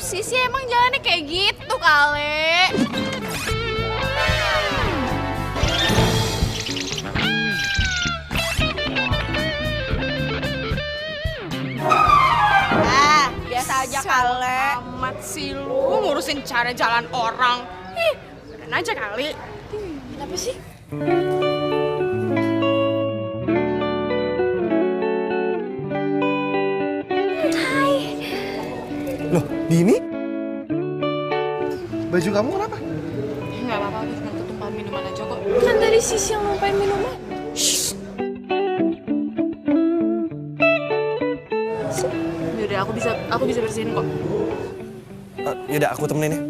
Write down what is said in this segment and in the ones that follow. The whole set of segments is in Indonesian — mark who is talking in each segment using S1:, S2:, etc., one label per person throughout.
S1: sih emang jalannya kayak gitu kali. Biasa aja kali. Amat sih lu ngurusin cara jalan orang. Ih, beneran aja kali. Kenapa sih?
S2: Loh, Dini? Baju kamu kenapa?
S1: Nggak apa-apa, aku cuma ketumpahan minuman aja kok. Kan tadi Sisi yang numpahin minuman. Shhh. Yaudah, aku bisa bersihin kok.
S2: Yaudah, aku temenin ya.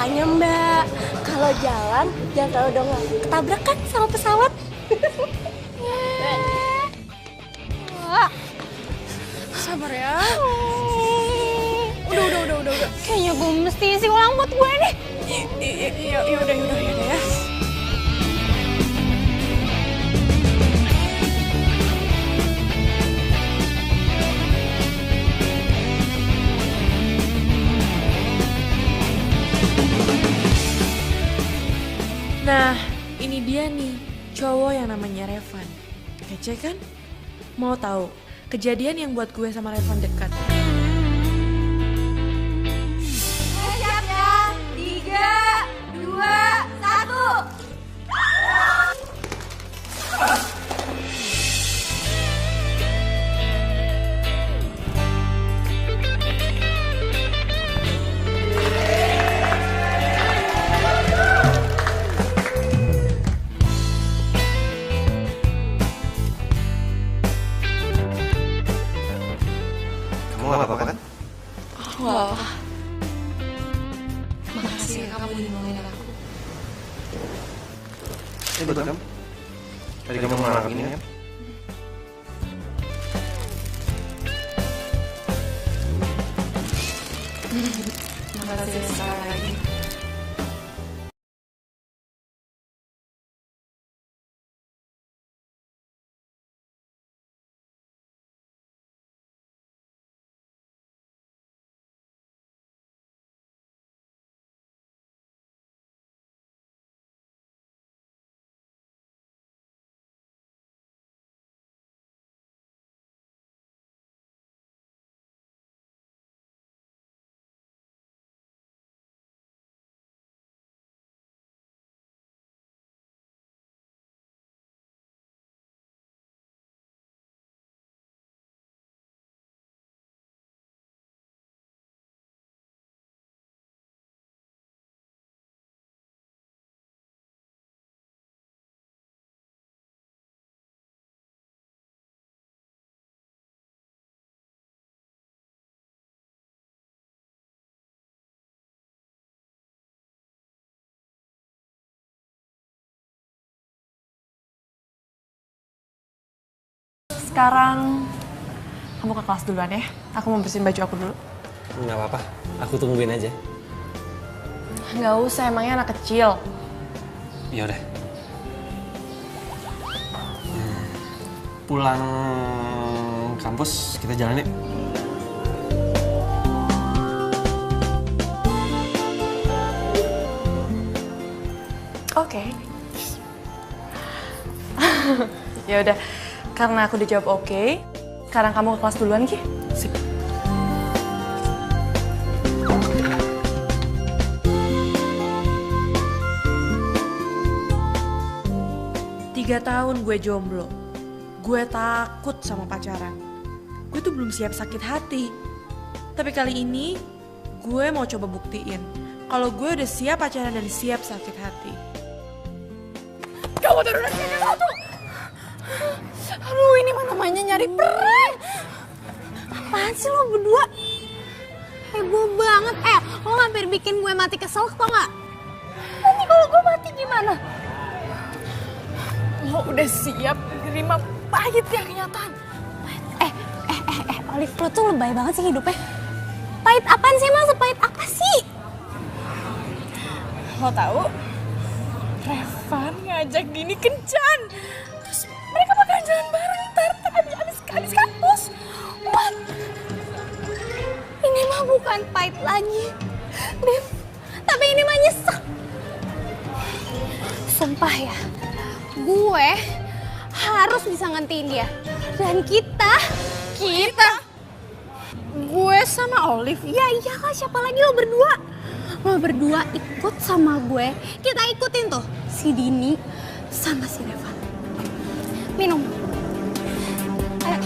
S3: Makanya Mbak, kalau jalan jangan terlalu dongeng, ketabrakan sama pesawat.
S1: Sabar ya. Udah.
S3: Kayaknya gue mesti isi ulang buat gue nih.
S1: Yaudah ya.
S4: Nah, ini dia nih, cowok yang namanya Revan. Kece kan? Mau tahu kejadian yang buat gue sama Revan dekat?
S3: Siap ya, 3, 2, 1.
S2: Kamu gak apa-apa kan?
S1: Wah. Makasih ya kamu udah nolongin aku.
S2: Ini buat kamu. Tadi kamu ngelangkap ini kan?
S1: Makasih sekali lagi. Sekarang kamu ke kelas duluan ya. Aku mau bersihin baju aku dulu.
S2: Nggak apa-apa, aku tungguin aja.
S1: Nggak usah, emangnya anak kecil.
S2: Yaudah. Pulang kampus, kita jalan yuk.
S1: Oke. Ya udah, karena aku udah jawab oke, sekarang kamu ke kelas duluan, Ki.
S2: Sip.
S4: Tiga tahun gue jomblo. Gue takut sama pacaran. Gue tuh belum siap sakit hati. Tapi kali ini gue mau coba buktiin kalau gue udah siap pacaran dan siap sakit hati.
S1: Kamu turunan sini satu. Aduh, ini mana namanya nyari prank.
S3: Apaan sih lo berdua? Heboh banget. Lo hampir bikin gue mati kesel tau gak? Nanti kalau gue mati gimana?
S1: Lo udah siap menerima pahitnya kenyataan.
S3: Olive, lo tuh lebay banget sih hidupnya. Pahit apaan sih emang? Sepahit apa sih?
S1: Lo tahu? Revan ngajak gini kencan. Terus mereka bakalan jalan bareng ntar abis kampus.
S3: What? Ini mah bukan fight lagi, Dev. Tapi ini mah nyesek. Sumpah ya, gue harus bisa ngantiin dia. Dan kita
S1: Gue sama Olive.
S3: ya iyalah, siapa lagi lo berdua? Lo berdua ikut sama gue. Kita ikutin tuh si Dini sama si Revan. Minum. Ayo.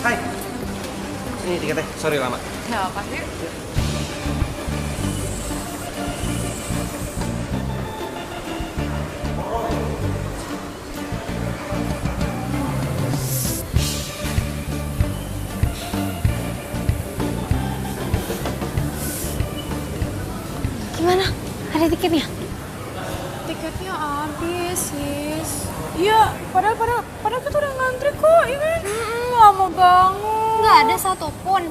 S2: Hai. Ini tiketnya, sorry lama.
S1: Ya apa sih?
S3: Gimana? Ada tiketnya?
S1: Tiketnya habis, sis. Iya, padahal kita udah ngantri kok, ya kan? Lama banget.
S3: Nggak ada satupun.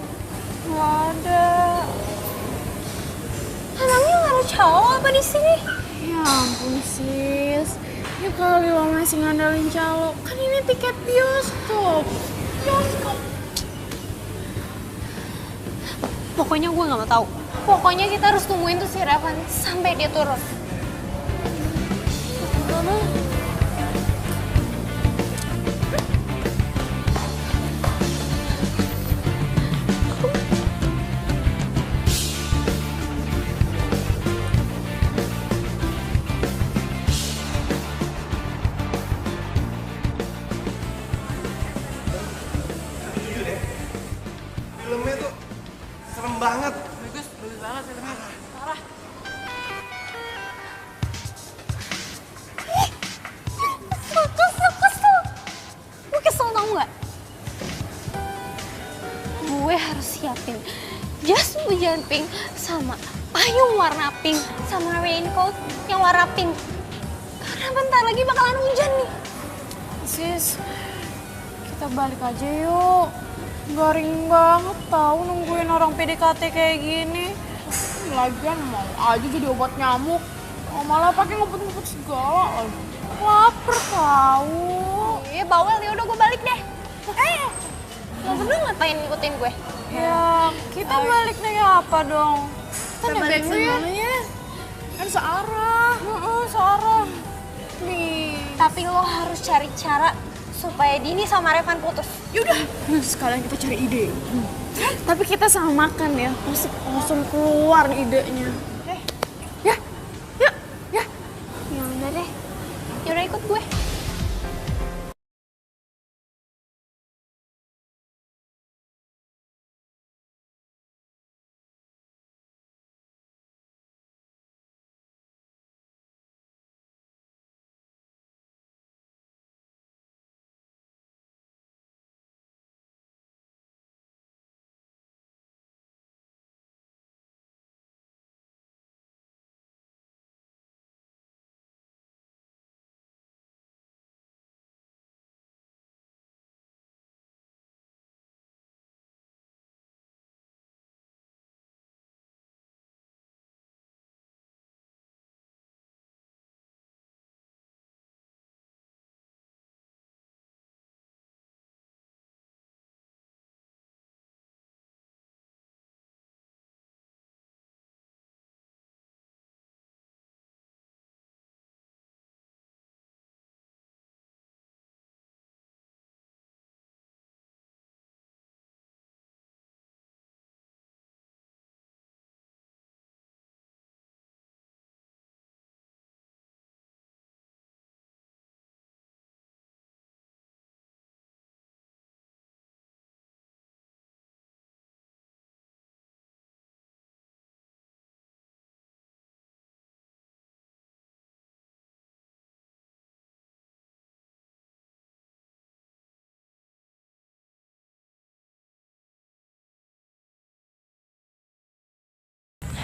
S1: Nggak ada.
S3: Emangnya nggak ada cowok apa di sini?
S1: Ya ampun, sis. Ya kali lo masih ngandalin calo. Kan ini tiket bioskop.
S3: Pokoknya gue nggak mau tahu. Pokoknya kita harus tungguin tuh si Revan sampai dia turun.
S2: Filmnya tuh serem banget.
S1: Bagus banget filmnya. Parah.
S3: Kesel. Gue kesel tau nggak? Gue harus siapin jas hujan pink sama payung warna pink sama raincoat yang warna pink. Karena bentar lagi bakalan hujan nih.
S1: Sis, kita balik aja yuk. Garing banget tahu nungguin orang PDKT kayak gini. Lagian mau aja jadi obat nyamuk. Oh, malah pakai ngumpet-ngumpet segala lagi. Laper tahu.
S3: Iya bawel, ya udah gue balik deh. Lo berdua ngapain ngikutin gue?
S1: Ya, kita balik naik apa dong? Kita
S3: balik
S1: nebeng dulu ya. Kan searah. Searah. Nih.
S3: Tapi lo harus cari cara supaya Dini sama Revan putus.
S1: Yaudah, sekalian kita cari ide. Tapi kita sama makan ya, mesti langsung keluar idenya. Ya, yuk, ya.
S3: Ya udah deh. Ya udah ikut gue.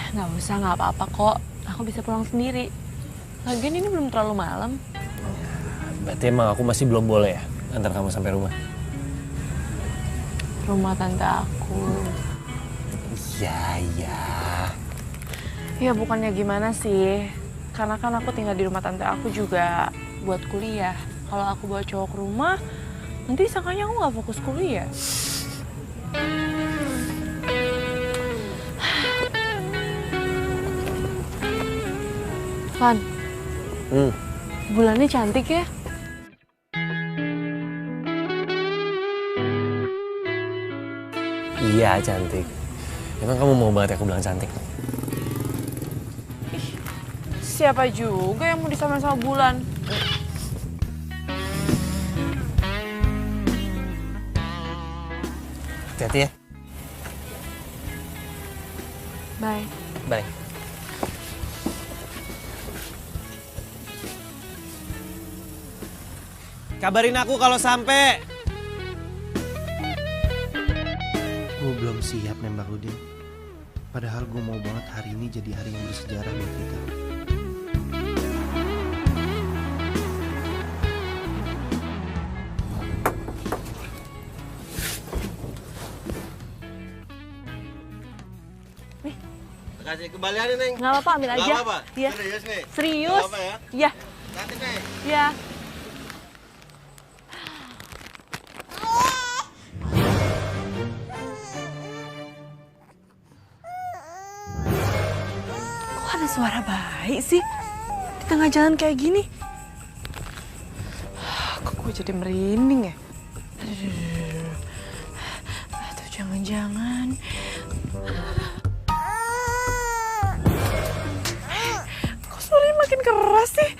S4: Nggak usah, nggak apa-apa kok. Aku bisa pulang sendiri. Lagian ini belum terlalu malam.
S5: Berarti emang aku masih belum boleh ya antar kamu sampai rumah?
S1: rumah tante aku.
S2: Iya, iya.
S1: Ya bukannya gimana sih, karena kan aku tinggal di rumah tante aku juga buat kuliah. Kalau aku bawa cowok ke rumah, nanti sangkanya aku nggak fokus kuliah. Van, bulannya cantik ya?
S2: Iya, cantik. Emang kamu mau banget aku bilang cantik?
S1: Siapa juga yang mau disamain sama bulan?
S2: Hati-hati ya.
S1: Bye.
S2: Bye. Kabarin aku kalau sampai.
S5: Gue belum siap nembak Udin. Padahal gue mau banget hari ini jadi hari yang bersejarah buat kita.
S2: Kasih kembalian Neng.
S1: Nggak apa-apa, ambil aja.
S2: Nggak apa-apa.
S1: Iya.
S2: Serius nih.
S1: Serius?
S2: Nggak apa ya?
S1: Iya.
S2: Nanti Neng.
S1: Iya. Kok ada suara bayi sih di tengah jalan kayak gini? Kok gue jadi merinding ya? Atau jangan-jangan... Kok suaranya makin keras sih?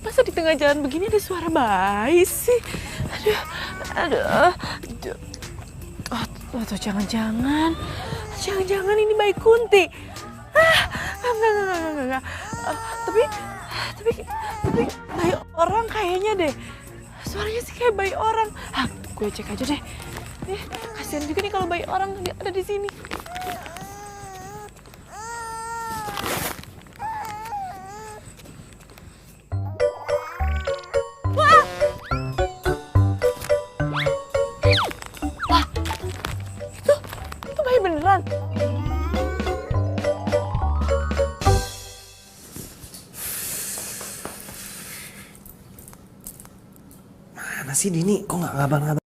S1: Masa di tengah jalan begini ada suara bayi sih? Aduh. Atau jangan-jangan ini bayi Kunti. Enggak. Tapi bayi orang kayaknya deh. Suaranya sih kayak bayi orang. Gue cek aja deh. Kasihan juga nih kalau bayi orang ada di sini. Wah, itu bayi beneran.
S2: Mana sih Dini? Kok nggak ngabar-ngabar?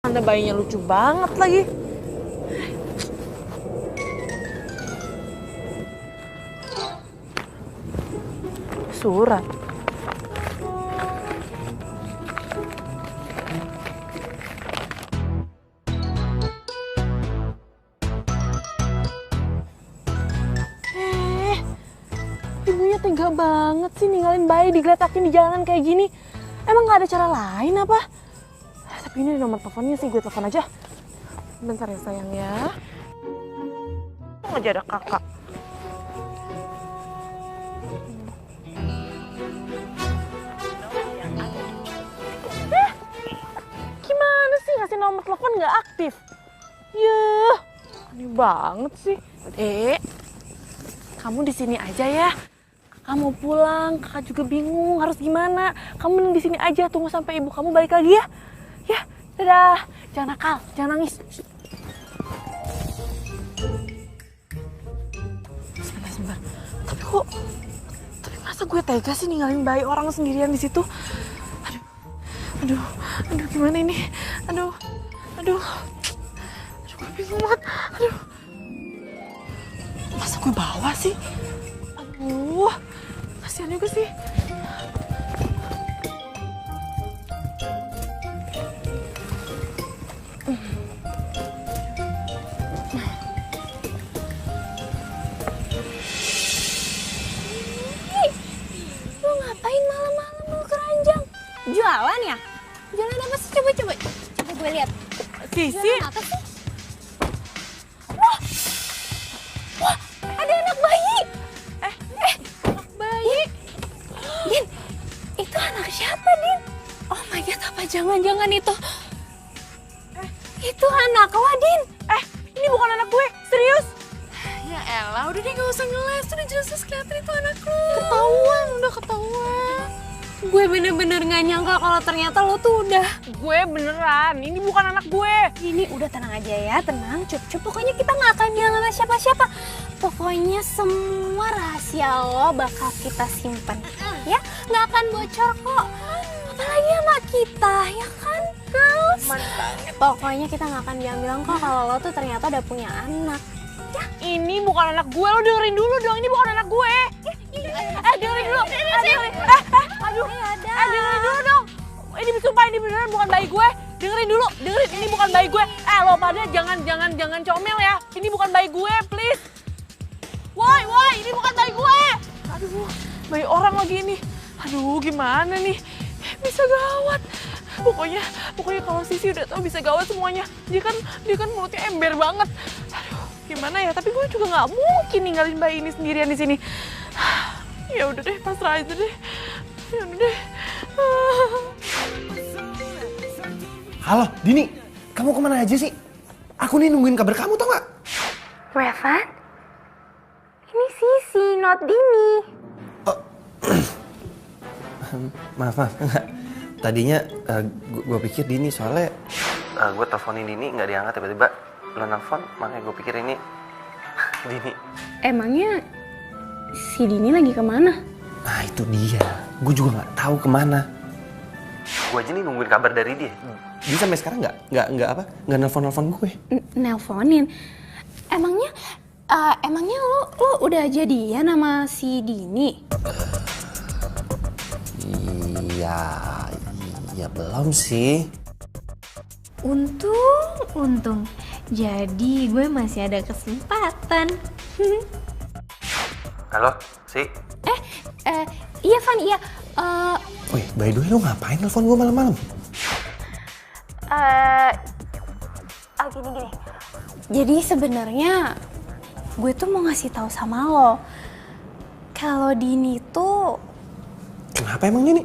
S1: Anda bayinya lucu banget lagi. Surat. Ibunya tega banget sih ninggalin bayi digeletakin di jalanan kayak gini. Emang gak ada cara lain apa? Tapi ini nomor teleponnya sih, gue telepon aja. Bentar ya sayang ya. Untung aja ada kakak. Gimana sih ngasih nomor telepon nggak aktif? Yah, aneh banget sih. Kamu di sini aja ya. Kakak mau pulang, kakak juga bingung harus gimana. Kamu mending di sini aja, tunggu sampai ibu kamu balik lagi ya. Ya, dadah. Jangan nakal, jangan nangis. Sebentar. Tapi masa gue tega sih ninggalin bayi orang sendirian di situ? Aduh, gimana ini? Aduh, gue bingung banget. Masa gue bawa sih? Kasian juga sih.
S3: Lu ngapain malam-malam lu keranjang? Jualan ya? Jualan apa sih? Coba gue lihat.
S1: Sisi,
S3: Jualan apa sih? Wah, ada anak bayi. Anak bayi. Din, itu anak siapa, Din? Oh my God, apa jangan-jangan itu? Itu anak lo, Din.
S1: ini bukan anak gue, serius. Ya elah, udah deh gak usah ngeles, udah jelas kelihatan itu anak lo. Udah ketahuan.
S3: Gue bener-bener gak nyangka kalau ternyata lo tuh udah.
S1: Gue beneran, ini bukan anak gue.
S3: Ini udah tenang aja ya, tenang, cup. Pokoknya kita gak akan bilang sama siapa-siapa. Pokoknya semua rahasia lo bakal kita simpen, ya? Gak akan bocor kok. Apalagi sama kita, ya kan, girls? Pokoknya kita gak akan bilang kok kalau lo tuh ternyata udah punya anak.
S1: Ini bukan anak gue, lo dengerin dulu dong, ini bukan anak gue. Dengerin dulu. Dengerin dulu dong. Ini sumpah ini beneran bukan bayi gue. Dengerin dulu, ini bukan bayi gue. Lo pada jangan comel ya. Ini bukan bayi gue, please. Woi, ini bukan bayi gue. Aduh, bayi orang lagi ini. Aduh, gimana nih? Bisa gawat. Pokoknya kalau Sisi udah tahu bisa gawat semuanya. Dia kan mulutnya ember banget. Aduh, gimana ya? Tapi gue juga nggak mungkin ninggalin bayi ini sendirian di sini. Ya udah deh, pasrah aja deh. Ya udah deh.
S5: Halo, Dini. Kamu kemana aja sih? Aku nih nungguin kabar kamu tau gak?
S3: Revan? Ini Sisi, not Dini.
S5: Maaf, enggak. Tadinya gue pikir Dini soalnya gue teleponin Dini nggak diangkat tiba-tiba lo nelfon, makanya gue pikir ini Dini.
S3: Emangnya si Dini lagi kemana?
S5: Nah itu dia, gue juga nggak tahu kemana. Gue aja nih nungguin kabar dari dia. Dia sampai sekarang nggak nelfon gue.
S3: Nelponin? Emangnya lo udah jadian sama si Dini?
S5: Ya belum sih.
S3: Untung. Jadi gue masih ada kesempatan.
S5: Halo, Si?
S3: Iya Van, iya.
S5: Wih, by the way lo ngapain nelfon gue malam-malam?
S3: Gini. Jadi sebenarnya gue tuh mau ngasih tahu sama lo kalau Dini tuh
S5: Kenapa emang Dini?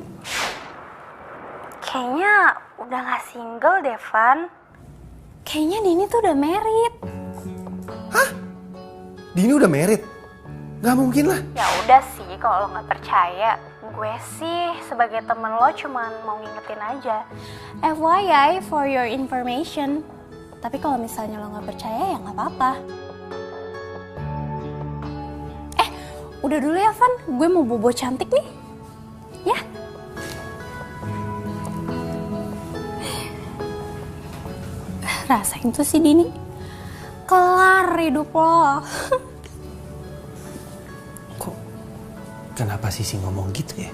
S3: kayaknya udah gak single deh, Van. Kayaknya Dini tuh udah married.
S5: Hah? Dini udah married? Gak mungkin lah.
S3: Ya udah sih, kalau lo nggak percaya, gue sih sebagai temen lo cuman mau ngingetin aja. FYI for your information. Tapi kalau misalnya lo nggak percaya ya nggak apa-apa. Udah dulu ya Van, gue mau bobo cantik nih. Ya. Rasain tuh si Dini. Kelar hidup lo.
S5: Kenapa Sisi ngomong gitu ya?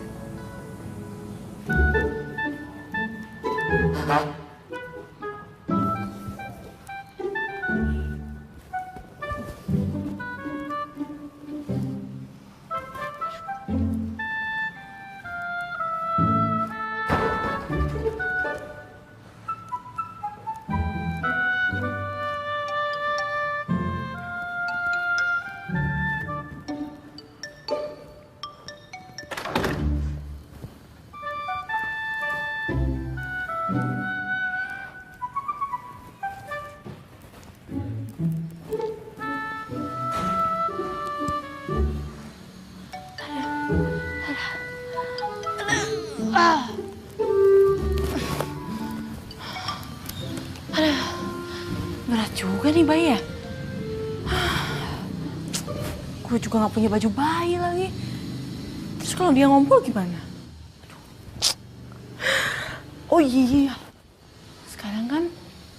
S4: Berat juga nih bayi ya. Gue juga gak punya baju bayi lagi. Terus kalau dia ngompol gimana? Oh iya, sekarang kan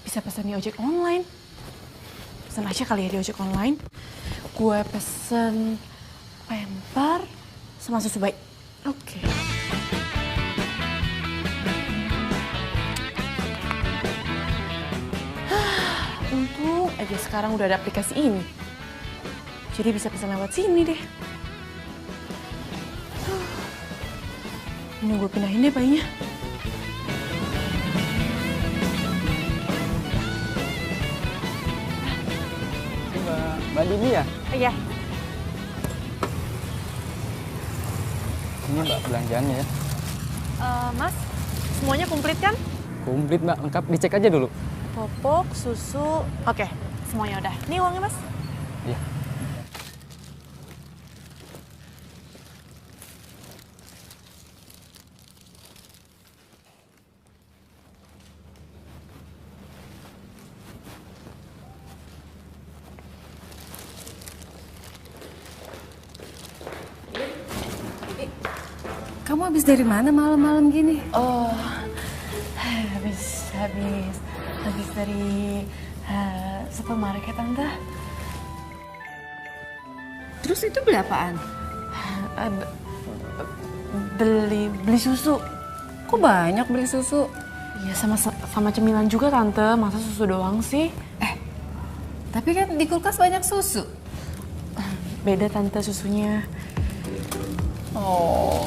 S4: bisa pesan di ojek online. Pesan aja kali ya di ojek online. Gue pesen pamper sama susu bayi. Oke. Untung aja sekarang udah ada aplikasi ini. Jadi bisa pesan lewat sini deh. Ini gue pindahin deh bayinya.
S6: Mbak Dini ya?
S4: Iya.
S6: Ini Mbak belanjaannya ya.
S4: Mas, semuanya komplit kan?
S6: Komplit Mbak, lengkap. Dicek aja dulu.
S4: Popok, susu. Oke, semuanya udah. Nih uangnya, Mas.
S6: Iya.
S7: Kamu habis dari mana malam-malam gini?
S4: Oh, habis dari supermarket Tante.
S7: Terus itu beli apaan?
S4: Beli susu.
S7: Kok banyak beli susu?
S4: Iya, sama cemilan juga Tante. Masa susu doang sih?
S7: Tapi kan di kulkas banyak susu.
S4: Beda Tante susunya.
S7: Oh.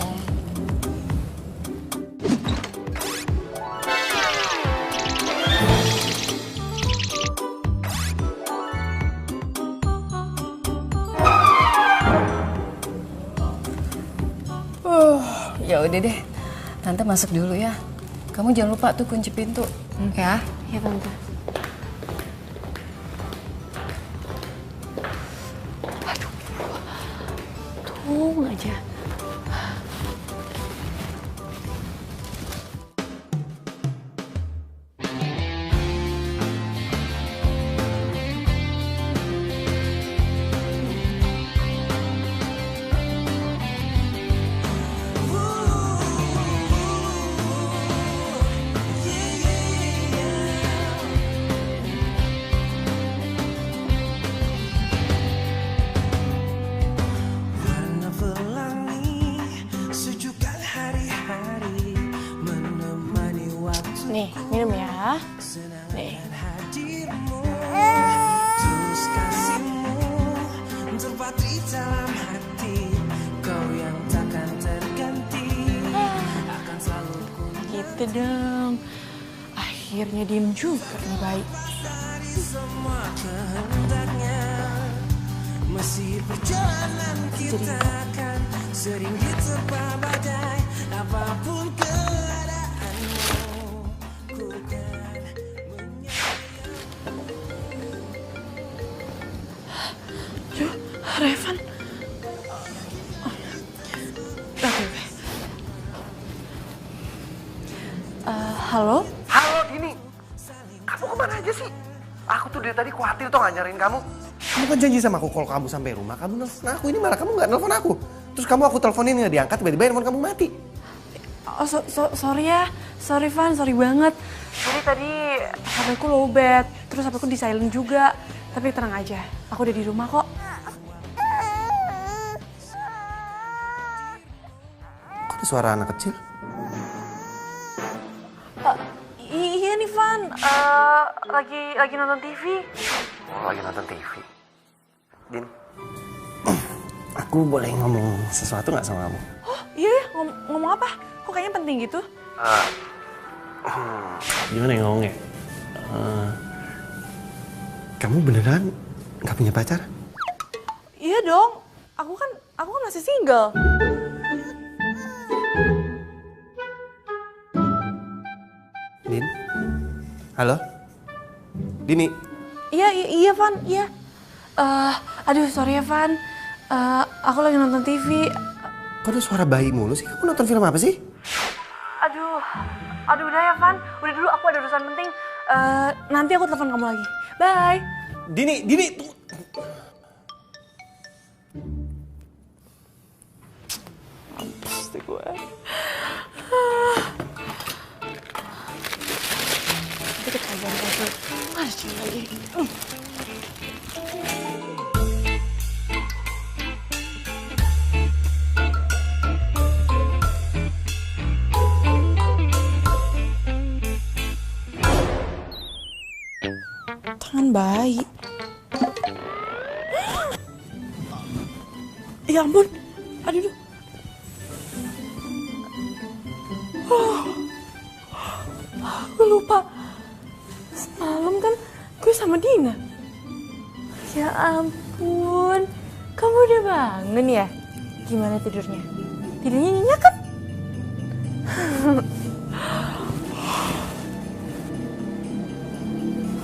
S7: Ya udah deh, Tante masuk dulu ya. Kamu jangan lupa tuh kunci pintu, ya?
S4: Iya Tante. Aduh, tunggu aja. Nih, minum ya. Nih. Gitu dong. Akhirnya diem juga nih bayi. Jadi sering diterpa badai apapun keadaanmu. Aduh, Revan. Oke. Halo?
S5: Halo Dini, kamu kemana aja sih? Aku tuh dari tadi khawatir tuh nggak nyariin kamu. Kamu kan janji sama aku kalau kamu sampai rumah kamu nelfon aku. Ini malah kamu nggak nelfon aku. Terus aku teleponin nggak diangkat, tiba-tiba handphone kamu mati.
S4: Oh, sorry ya. Sorry Van, sorry banget. Jadi tadi HP ku lowbat, terus HP ku di silent juga. Tapi tenang aja, aku udah di rumah kok.
S5: Kok ada suara anak kecil?
S4: Iya nih Van, lagi nonton TV.
S5: Oh, lagi nonton TV. Din, aku boleh ngomong sesuatu nggak sama kamu?
S4: Oh iya, ngomong apa? Kok kayaknya penting gitu?
S5: Gimana ya ngomongnya? Kamu beneran nggak punya pacar?
S4: Iya dong, aku kan masih single.
S5: Din? Halo? Dini?
S4: Iya Van, iya. Aduh sorry ya Van, aku lagi nonton TV.
S5: Kok ada suara bayi mulu sih? Kamu nonton film apa sih?
S4: Aduh udah ya Van, udah dulu aku ada urusan penting. Nanti aku telepon kamu lagi. Bye.
S5: Dini, tuh. Mampus deh gue.
S4: Nanti ketahuan aku. Mana sih lagi? Jangan-jangan bayi. Ya ampun, aduh. Gue lupa. Semalam kan gue sama Dina. Ya ampun, kamu udah bangun ya? Gimana tidurnya? Tidurnya nyenyak kan?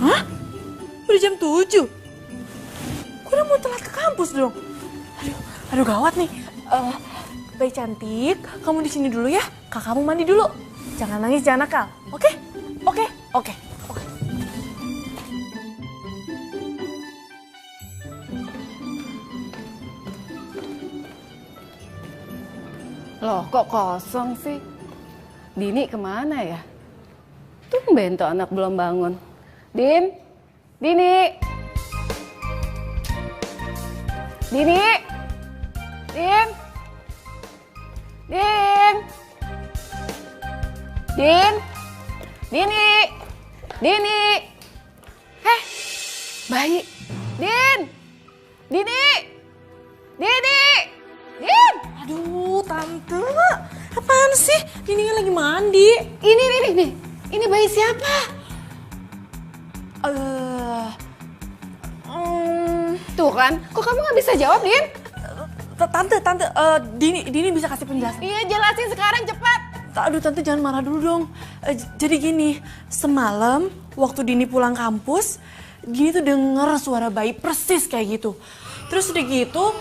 S4: Hah? Udah jam 7? Gue udah mau telat ke kampus dong. Aduh gawat nih. Bayi cantik, kamu di sini dulu ya. Kakakmu mandi dulu. Jangan nangis, jangan nakal. Oke? Oke.
S7: Loh, kok kosong sih? Dini kemana ya? Tumben tuh anak belum bangun. Dini! Dini! Din! Dini! Dini! Bayi! Din! Dini! Dini! Din!
S4: Aduh, Tante. Apaan sih? Dini kan lagi mandi.
S7: Ini bayi siapa? Tuh kan, kok kamu nggak bisa jawab, Din?
S4: Tante, Dini bisa kasih penjelasan.
S7: Iya, jelasin sekarang cepat.
S4: Aduh Tante jangan marah dulu dong. Jadi gini, semalam waktu Dini pulang kampus, Dini tuh denger suara bayi persis kayak gitu. Terus udah gitu,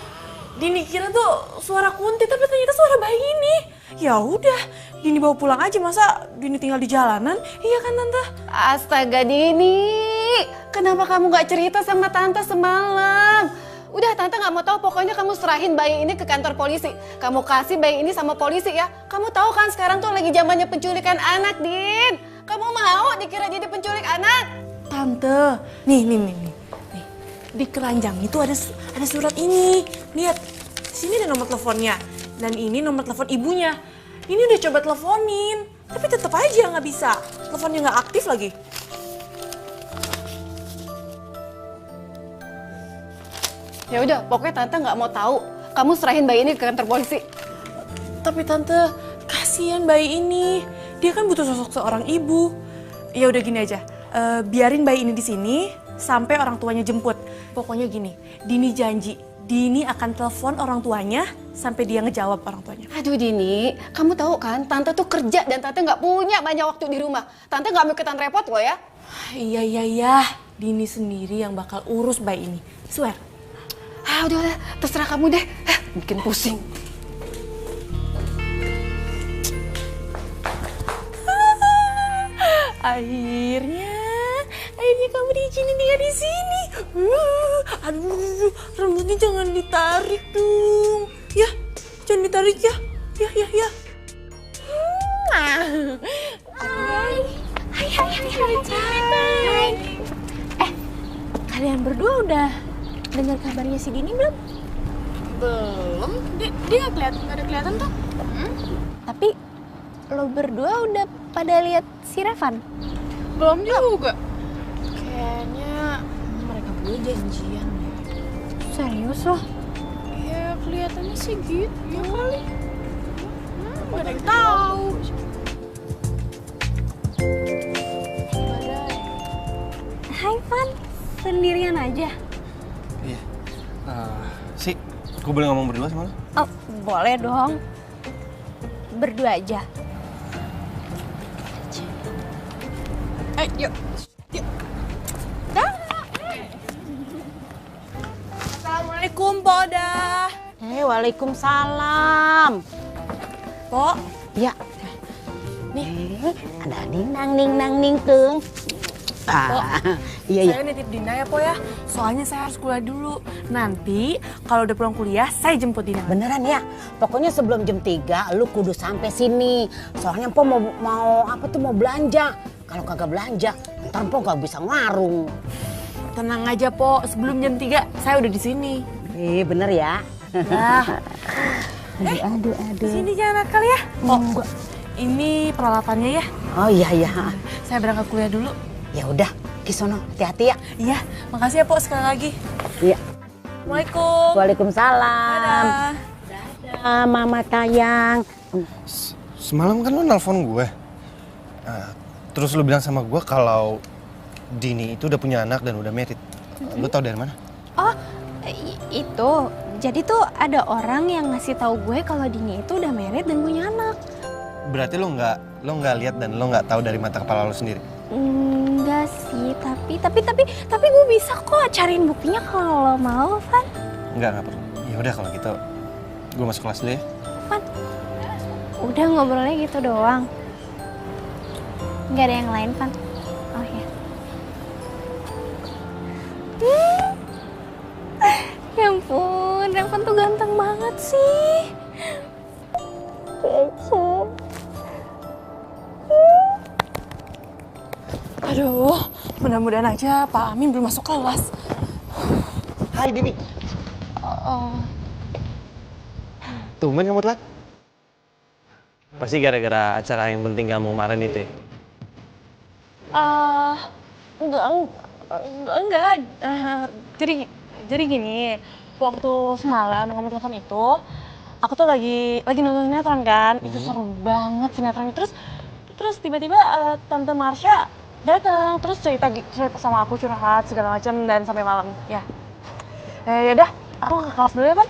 S4: Dini kira tuh suara Kunti, tapi ternyata suara bayi ini. Ya udah, Dini bawa pulang aja, masa Dini tinggal di jalanan? Iya kan Tante?
S7: Astaga Dini, kenapa kamu nggak cerita sama Tante semalam? Udah Tante nggak mau tahu, pokoknya kamu serahin bayi ini ke kantor polisi. Kamu kasih bayi ini sama polisi ya. Kamu tahu kan sekarang tuh lagi zamannya penculikan anak, Din. Kamu mau dikira jadi penculik anak?
S4: Tante, nih. Di keranjang itu ada surat ini. Lihat, sini ada nomor teleponnya. Dan ini nomor telepon ibunya. Ini udah coba teleponin, tapi tetap aja nggak bisa. Teleponnya nggak aktif lagi.
S7: Ya udah, pokoknya Tante nggak mau tahu. Kamu serahin bayi ini ke kantor polisi.
S4: Tapi Tante, kasihan bayi ini. Dia kan butuh sosok seorang ibu. Ya udah gini aja, biarin bayi ini di sini sampai orang tuanya jemput. Pokoknya gini, Dini janji, Dini akan telepon orang tuanya sampai dia ngejawab orang tuanya.
S7: Aduh Dini, kamu tahu kan Tante tuh kerja dan Tante nggak punya banyak waktu di rumah. Tante nggak mau ikutan repot loh ya.
S4: Iya, Dini sendiri yang bakal urus bayi ini. Swear.
S7: Udah, terserah kamu deh. Bikin pusing.
S4: Akhirnya kamu diizinin tinggal di sini. Aduh, rambutnya jangan ditarik dong. Ya, jangan ditarik ya. Ya.
S3: Hai. Kalian berdua udah dengar kabarnya si Dini belum?
S1: Belum, dia nggak ada kelihatan tuh.
S3: Tapi lo berdua udah pada lihat si Revan?
S1: Belum juga. Kayaknya mereka berdua janjian deh.
S3: Serius loh?
S1: Ya kelihatannya sih gitu ya kali. Gak ada yang tahu.
S3: Hai Van, sendirian aja?
S2: Iya. Gue boleh ngomong berdua sama lo?
S3: Oh, boleh dong. Berdua aja.
S1: Yuk.
S4: Assalamualaikum, Poda.
S8: Waalaikumsalam.
S4: Pok,
S8: Ya. Nih, ada ning tung. Iya.
S4: saya nitip Dina ya, Po ya. Soalnya saya harus kuliah dulu. Nanti kalau udah pulang kuliah, saya jemput Dina.
S8: Beneran ya. Pokoknya sebelum jam 3 lu kudu sampai sini. Soalnya Po mau belanja. Kalau kagak belanja, ntar Po gak bisa ngarung.
S4: Tenang aja, Po. Sebelum jam 3, saya udah di sini.
S8: Bener ya.
S4: Nah,
S8: Aduh.
S4: sini jangan nakal ya. Oh, ini peralatannya ya.
S8: Oh iya.
S4: Saya berangkat kuliah dulu.
S8: Ya udah, Kisono, hati-hati ya.
S4: Iya, makasih ya, Po, sekali lagi.
S8: Iya.
S4: Assalamualaikum.
S8: Waalaikumsalam.
S4: Dadah.
S8: Dadah, Mama sayang.
S5: Semalam kan lu nelpon gue. Terus lu bilang sama gue kalau Dini itu udah punya anak dan udah married. Lu tahu dari mana?
S3: Oh, itu. Jadi tuh ada orang yang ngasih tahu gue kalau Dini itu udah married dan punya anak.
S5: Berarti lu nggak lihat dan lu nggak tahu dari mata kepala lu sendiri.
S3: Enggak sih, tapi gue bisa kok cariin buktinya kalau lo mau, Van.
S5: Nggak perlu. Ya udah kalau gitu, gue masuk kelas dulu ya.
S3: Van, udah ngobrolnya gitu doang. Nggak ada yang lain, Van. Oh ya. Ya ampun, Revan tuh ganteng banget sih. Kece.
S4: Aduh, mudah-mudahan aja Pak Amin belum masuk kelas.
S5: Hai Dini. Tumben kamu telat? Pasti gara-gara acara yang penting kamu kemarin itu ya?
S4: Enggak. Jadi gini, waktu semalam kamu telepon itu, aku tuh lagi nonton sinetron kan, itu seru banget sinetronnya. Terus tiba-tiba Tante Marsha datang, terus cerita sama aku, curhat segala macam dan sampai malam. Ya udah, aku ke kelas dulu ya, Pan.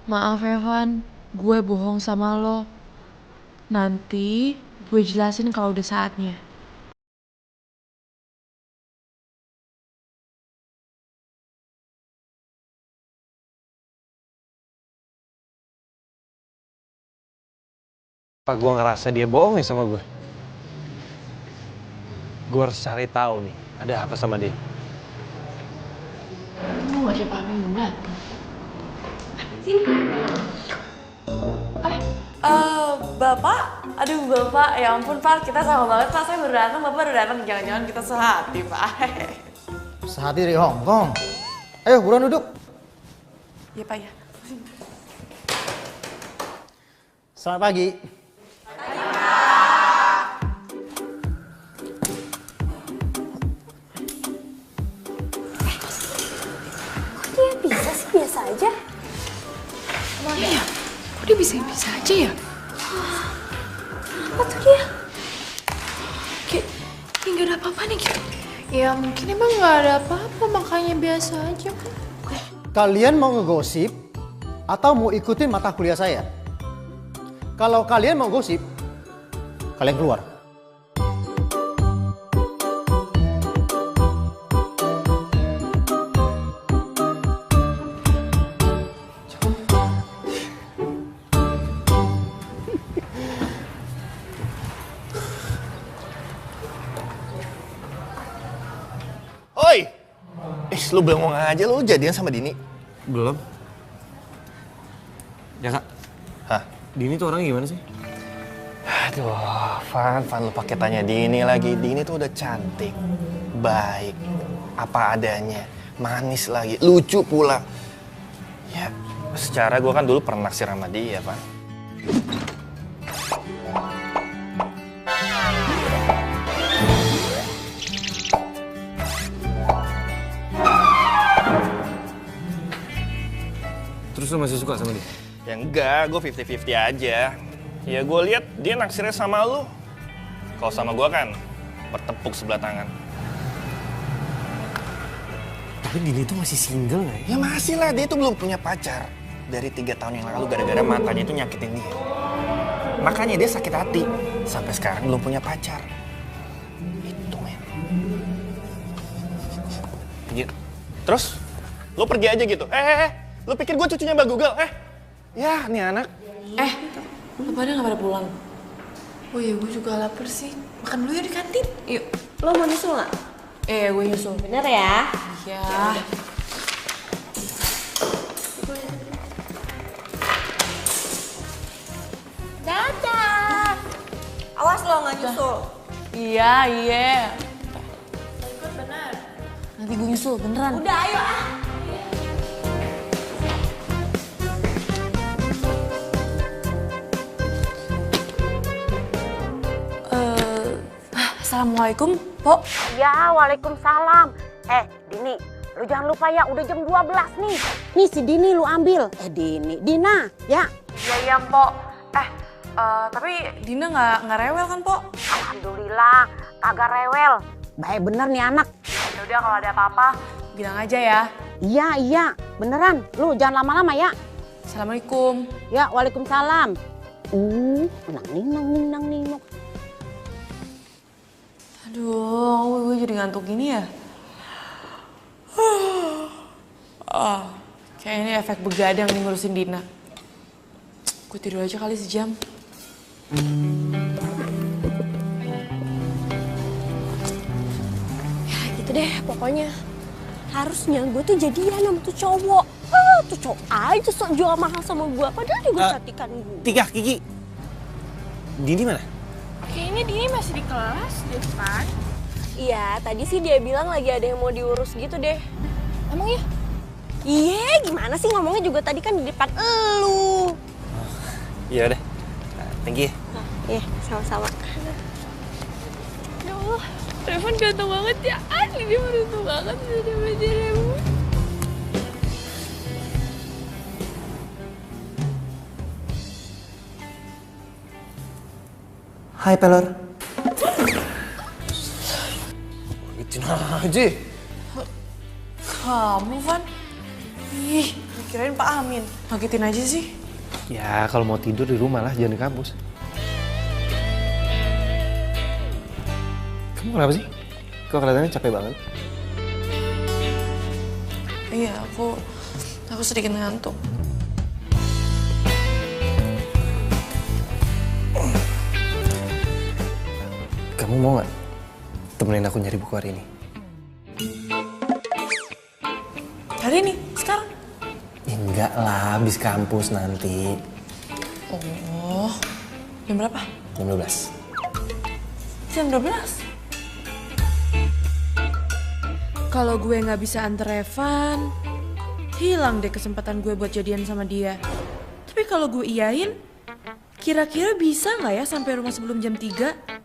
S4: Maaf ya, Van, gue bohong sama lo. Nanti gue jelasin kalau udah saatnya.
S2: Apa gue ngerasa dia bohong ya sama gue? Gue harus cari tahu nih, ada apa sama dia.
S4: Lu gak siapa Amin belum datang. Bapak? Aduh Bapak, ya ampun Pak, kita sama banget Pak, saya baru datang, Bapak baru datang, jangan-jangan kita sehati Pak.
S9: Sehati dari Hong Kong. Ayo buruan duduk.
S4: Iya Pak ya.
S9: Selamat pagi.
S3: Dia bisa sih, biasa aja.
S1: Iya, kok dia bisa aja ya?
S3: Apa tuh dia?
S1: Kayak nggak ada apa-apa nih gitu. Ya mungkin emang nggak ada apa-apa, makanya biasa aja kan.
S9: Kalian mau ngegosip atau mau ikutin mata kuliah saya? Kalau kalian mau gosip, kalian keluar.
S5: Oi! Lu bengong aja, lu jadian sama Dini?
S2: Belum. Ya kak,
S5: Hah?
S2: Dini tuh orangnya gimana sih?
S5: Aduh, Van, lu pakai tanya Dini lagi. Dini tuh udah cantik, baik, apa adanya, manis lagi, lucu pula. Ya, secara gue kan dulu pernah naksir sama dia, Van.
S2: Terus lu masih suka sama dia?
S5: Ya enggak, gue 50-50 aja. Ya gue lihat dia naksirnya sama lu. Kalau sama gue kan bertepuk sebelah tangan.
S2: Tapi Dini tuh masih single nggak ya?
S5: Ya masih lah, dia tuh belum punya pacar. Dari 3 tahun yang lalu gara-gara mantannya itu nyakitin dia. Makanya dia sakit hati. Sampai sekarang belum punya pacar. Itu men. Gitu. Terus, lu pergi aja gitu. Lu pikir gue cucunya Mbak Google? Ya, nih anak.
S4: Lu pada gak pada pulang? Oh iya, gue juga lapar sih. Makan dulu ya di kantin. Yuk.
S3: Lo mau nyusul nggak?
S4: Gue nyusul.
S3: Bener ya?
S4: Iya.
S3: Dadah. Awas lo nggak nyusul.
S4: Iya. Nanti gue nyusul, beneran.
S3: Udah ayo ah.
S4: Assalamualaikum, Po.
S8: Ya, waalaikumsalam. Dini, lu jangan lupa ya, udah jam 12 nih. Nih si Dini lu ambil. Dina, ya.
S4: Iya, Po. Tapi Dina nggak rewel kan, Po?
S8: Alhamdulillah, kagak rewel. Baik bener nih anak.
S4: Yaudah kalau ada apa-apa, bilang aja ya.
S8: Iya, beneran. Lu jangan lama-lama ya.
S4: Assalamualaikum.
S8: Ya, waalaikumsalam. Nang.
S4: Aduh, gue jadi ngantuk gini ya. Kayak ini efek begadang nih ngurusin Dina. Gue tidur aja kali sejam.
S3: Ya gitu deh pokoknya. Harusnya gue tuh jadian sama tuh cowok. Tuh cowok aja sok jual mahal sama gue. Padahal juga cantikan gue.
S5: Tiga, Kiki. Dini mana?
S1: Kayaknya Dini masih di kelas deh, Pan.
S3: Iya, tadi sih dia bilang lagi ada yang mau diurus gitu deh.
S1: Emang ya?
S3: Iya, gimana sih ngomongnya juga tadi kan di depan elu.
S5: Iya deh. Thank you.
S3: Iya, sama-sama.
S1: Ya Allah, Revan ganteng banget ya. Asli dia beruntung banget udah belajar Revan.
S5: Hai, Pelor. Gituin aja.
S4: Kamu, Van? Ih, kirain Pak Amin. Ngagetin aja sih.
S5: Ya, kalau mau tidur di rumah lah, jangan di kampus. Kamu kenapa sih? Kok kelihatannya capek banget?
S4: Iya, aku sedikit ngantuk.
S5: Kamu mau nggak temenin aku nyari buku hari ini?
S4: Hari ini? Sekarang?
S5: Enggak lah, habis kampus nanti.
S4: Oh, jam berapa?
S5: Jam 12.
S4: Jam 12? Kalau gue nggak bisa anter Revan, hilang deh kesempatan gue buat jadian sama dia. Tapi kalau gue iyain, kira-kira bisa nggak ya sampai rumah sebelum jam 3?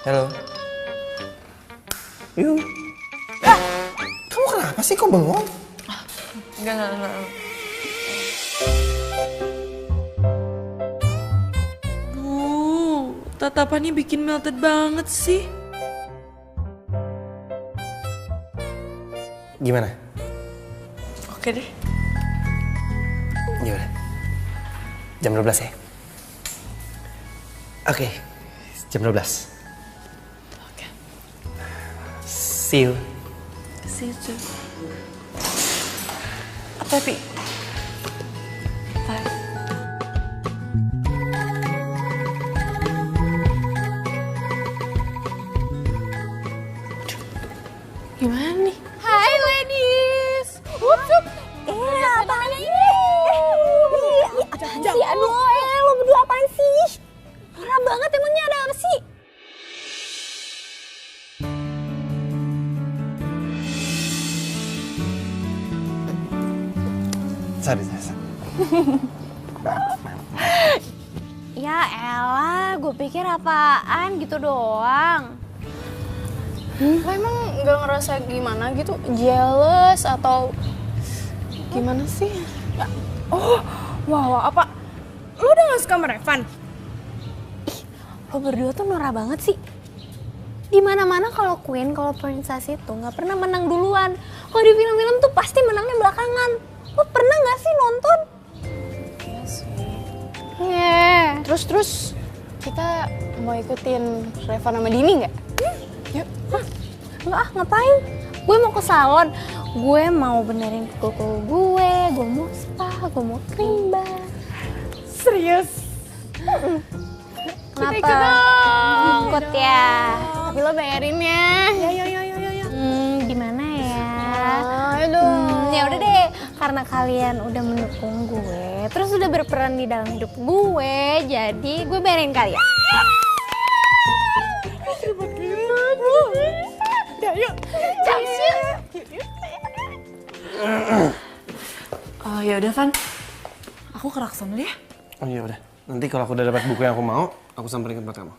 S5: Halo. Yuk. Kamu kenapa sih kok bengong?
S4: Enggak. Tatapannya bikin melted banget sih.
S5: Gimana?
S4: Oke deh.
S5: Yaudah. Jam 12 ya? Oke. Jam 12.
S4: Oke.
S5: See you.
S4: See you too. Tapi. Bye. Gimana nih?
S1: Hai ladies. What's up?
S3: Apaan ini? Apaan sih? Aduh, lo berdua apaan sih? Parah banget emangnya ada apa sih?
S5: Sorry.
S3: Ya elah, gue pikir apaan gitu doang.
S1: Lo emang nggak ngerasa gimana gitu? Jealous atau gimana sih? Oh, wow, apa? Lo udah gak suka sama Revan?
S3: Lo berdua tuh norak banget sih. Dimana-mana kalau Queen, kalau princess itu nggak pernah menang duluan. Kalau di film-film tuh pasti menangnya belakangan. Lo pernah nggak sih nonton?
S1: Iya sih. Iya. Terus kita mau ikutin Revan sama Dini nggak? Yuk.
S3: Nggak ngapain? Gue mau ke salon. Gue mau benerin kuku gue mau spa, gue mau cream bar.
S1: Serius?
S3: Kenapa?
S1: Kita ikut dong.
S3: Ikut ya.
S1: Tapi lo bayarinnya.
S3: Ya. Gimana ya?
S1: Ayo dong.
S3: Ya udah deh, karena kalian udah mendukung gue, terus udah berperan di dalam hidup gue, jadi gue bayarin kalian.
S1: Yuk.
S4: Oh ya udah Van, aku ke Rakson dulu ya.
S5: Oh iya udah. Nanti kalau aku udah dapat buku yang aku mau, aku samperin ke tempat kamu.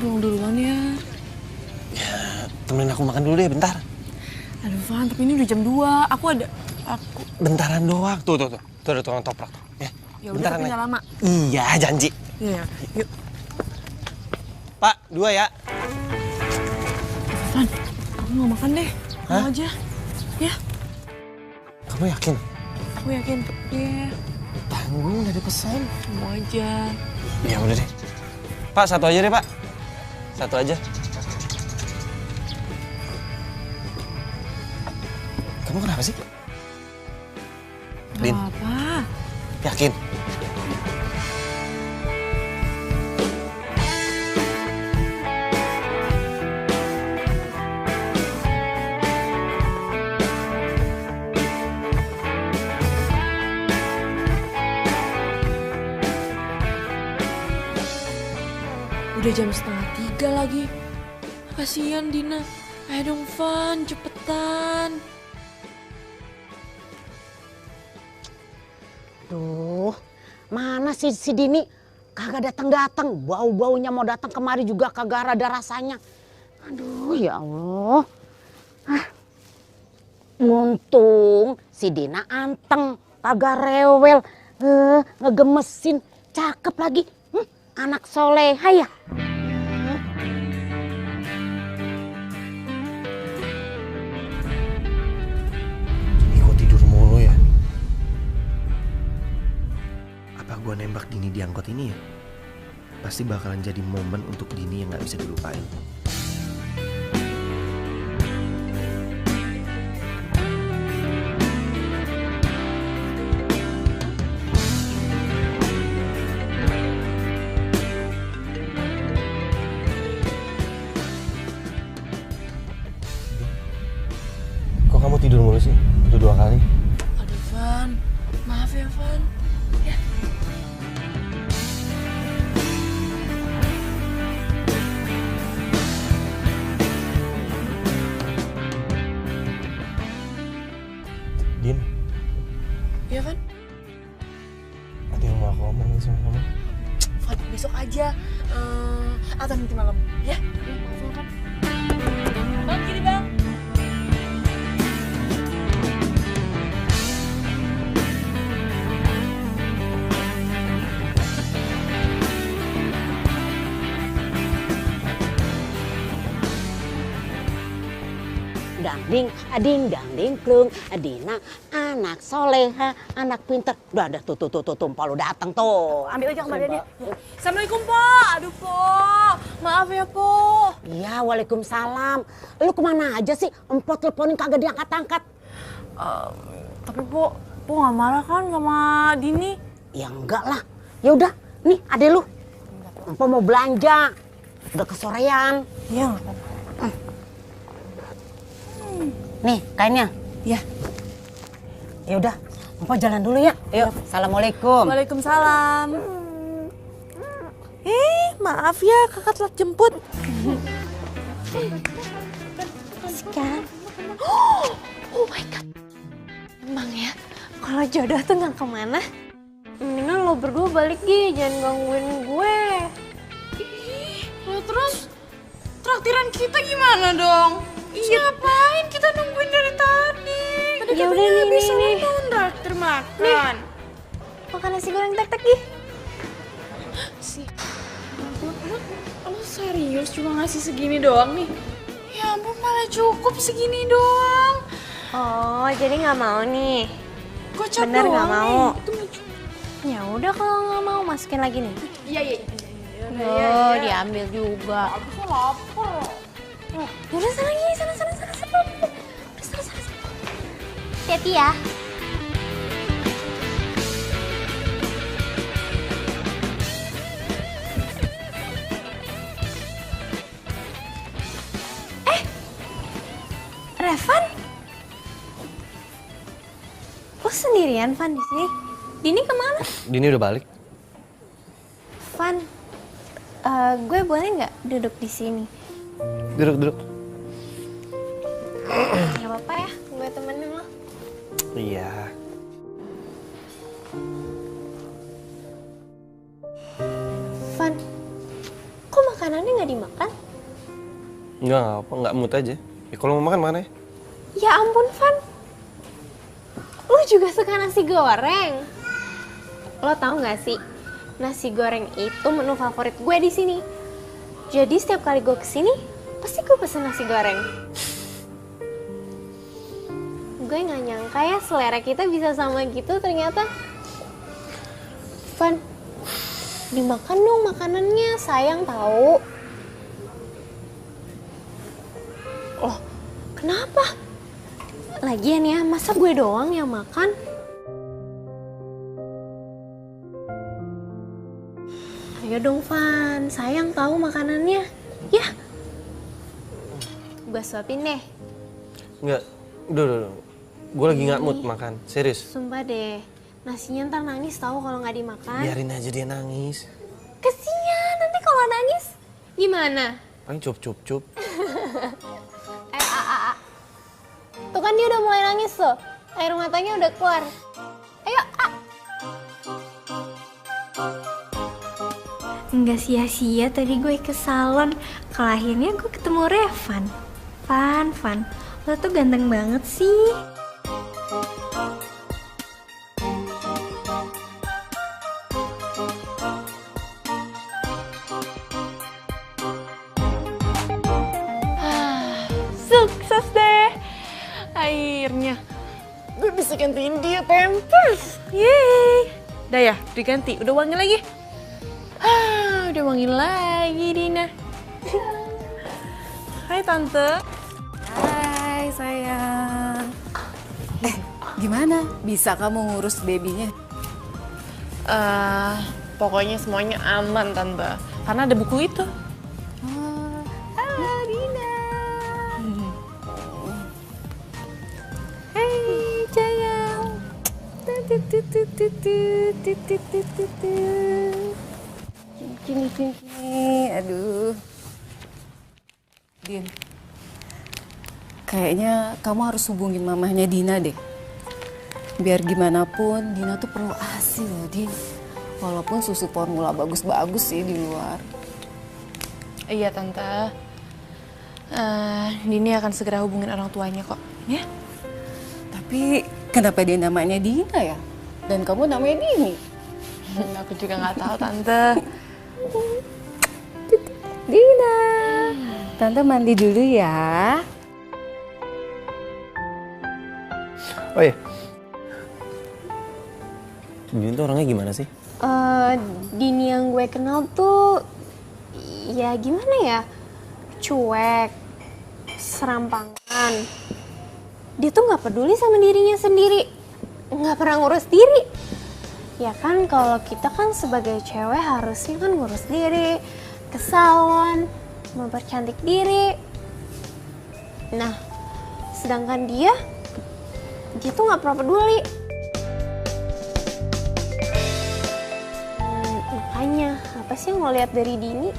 S4: pulang duluan ya.
S5: Temenin aku makan dulu deh bentar.
S4: Aduh Van, tapi ini udah jam 2. Aku
S5: Bentaran doang. Tuh ada tukang toprak tuh. Ya,
S4: ya udah
S5: bentaran
S4: tapi
S5: aja.
S4: nggak lama.
S5: Iya, janji.
S4: Iya, yuk.
S5: Pak, 2 ya.
S4: Van, aku mau makan deh. Mau aja. Ya,
S5: Kamu yakin?
S4: aku yakin. Iya,
S5: Tanggung udah dipesan.
S4: mau aja.
S5: Ya udah deh. Pak, 1 aja deh, Pak. 1 aja. Kamu kenapa sih? Din,
S4: Apa?
S5: yakin?
S4: Udah jam 2:30 lagi. Kasian Dina. Ayo dong Van, cepetan.
S8: Duh, mana sih si Dini? Kagak datang-datang. Bau-baunya mau datang kemari juga kagak ada rasanya. Aduh, ya Allah. Untung si Dina anteng, kagak rewel, ngegemesin, cakep lagi. Anak soleha ya.
S5: Kok tidur mulu ya? Apa gua nembak Dini di angkot ini ya? Pasti bakalan jadi momen untuk Dini yang gak bisa dilupain. Kok kamu tidur mulu sih? Udah 2 kali.
S4: Aduh Van, maaf ya Van. Ya.
S5: Din,
S4: Ya Van?
S5: ada yang mau aku omongin sama kamu.
S4: Van, besok aja. Atau nanti malam. Ya? Maaf ya Van. Bang, gini bang.
S8: Dangding, ading, dangding, klung, Adina, anak soleha, anak pinter. Udah ada tuh, Mpo lu datang tuh.
S1: Ambil aja kembaliannya. Assalamualaikum, Po. Aduh, Po. Maaf ya, Po.
S8: Iya, waalaikumsalam. Lu kemana aja sih? Empo teleponin kagak diangkat-angkat.
S1: Tapi, Po nggak marah kan sama Dini?
S8: Ya enggak lah. Ya udah, nih ade lu. Empo mau belanja. Udah kesorean.
S1: Iya, nggak apa-apa.
S8: Nih, kainnya.
S1: Ya.
S8: Ya udah, Empo jalan dulu ya. Yuk, assalamualaikum.
S4: Waalaikumsalam. Maaf ya kakak telat jemput.
S3: Kan? Oh my god. Emang ya, kalau jodoh tuh nggak kemana. Mendingan lo berdua balik Gi, jangan gangguin gue.
S1: Lah terus traktiran kita gimana dong? Ngapain kita nungguin dari tadi? Tadi
S3: Ya
S1: katanya
S3: udah, nih,
S1: habis
S3: nih.
S1: traktir makan.
S3: Makan nasi goreng tek-tek Gi.
S1: Lo serius cuma ngasih segini doang nih? Ya ampun, malah cukup segini doang.
S3: Oh, jadi nggak mau nih?
S1: Gocap
S3: Bener
S1: doang
S3: nggak mau?
S1: nih. Itu nggak cukup.
S3: Ya udah kalau nggak mau masukin lagi nih.
S1: Iya.
S3: Oh, diambil juga.
S1: Aku kok lapar.
S3: Yaudah sana Gi, sana. Sana. Hati-hati ya. Revan? Lo sendirian, Van, di sini? Dini kemana?
S5: Dini udah balik.
S3: Van, gue boleh nggak duduk di sini?
S5: Duduk.
S3: Gak apa-apa ya, gue temenin lo.
S5: Iya.
S3: Van, kok makanannya nggak dimakan?
S2: Enggak apa, nggak mood aja. Ya kalau mau makan mana ya?
S3: Ya ampun, Van. Lu juga suka nasi goreng. Lo tau nggak sih, nasi goreng itu menu favorit gue di sini. Jadi setiap kali gue kesini, pasti gue pesen nasi goreng. Gue nggak nyangka ya selera kita bisa sama gitu ternyata. Van, dimakan dong makanannya, sayang tahu. Loh, kenapa? Lagian ya, masa gue doang yang makan? Ayo dong, Van. Sayang tahu makanannya. Ya. Gue suapin deh.
S2: Enggak, udah. Gue lagi nggak mood makan, serius.
S3: Sumpah deh. Nasinya ntar nangis tahu kalau nggak dimakan.
S2: Biarin aja dia nangis.
S3: Kesian, nanti kalau nangis gimana?
S2: Paling cup.
S3: Tuh kan dia udah mulai nangis tuh. Air matanya udah keluar. Ayo, Nggak sia-sia tadi gue ke salon. Kalau akhirnya gue ketemu Revan. Van, lo tuh ganteng banget sih.
S1: Sukses deh. Akhirnya gue bisa gantiin dia pampers. Yeay. Udah ya, diganti. Udah wangi lagi. Udah wangi lagi, Dina. Hai, Tante.
S7: Hai sayang. Gimana? Bisa kamu ngurus babynya?
S1: Pokoknya semuanya aman, Tante. Karena ada buku itu.
S7: Dina.
S3: Hai, sayang.
S7: Gini. Aduh. Din. Kayaknya kamu harus hubungin mamahnya Dina deh. Biar gimana pun Dina tuh perlu ASI loh, Din. Walaupun susu formula bagus-bagus sih di luar.
S1: Iya, Tante. Dini akan segera hubungin orang tuanya kok, ya?
S7: Tapi kenapa dia namanya Dina ya? Dan kamu namanya Dini?
S1: Aku juga nggak tahu, Tante.
S7: Dina. Tante mandi dulu ya.
S2: Oh iya. Dini tuh orangnya gimana sih?
S3: Dini yang gue kenal tuh, ya gimana ya? Cuek, serampangan. Dia tuh nggak peduli sama dirinya sendiri, nggak pernah ngurus diri. Ya kan kalau kita kan sebagai cewek harusnya kan ngurus diri, ke salon, mempercantik diri. Nah, sedangkan dia tuh nggak pernah peduli. Makanya apa sih yang lo lihat dari Dini?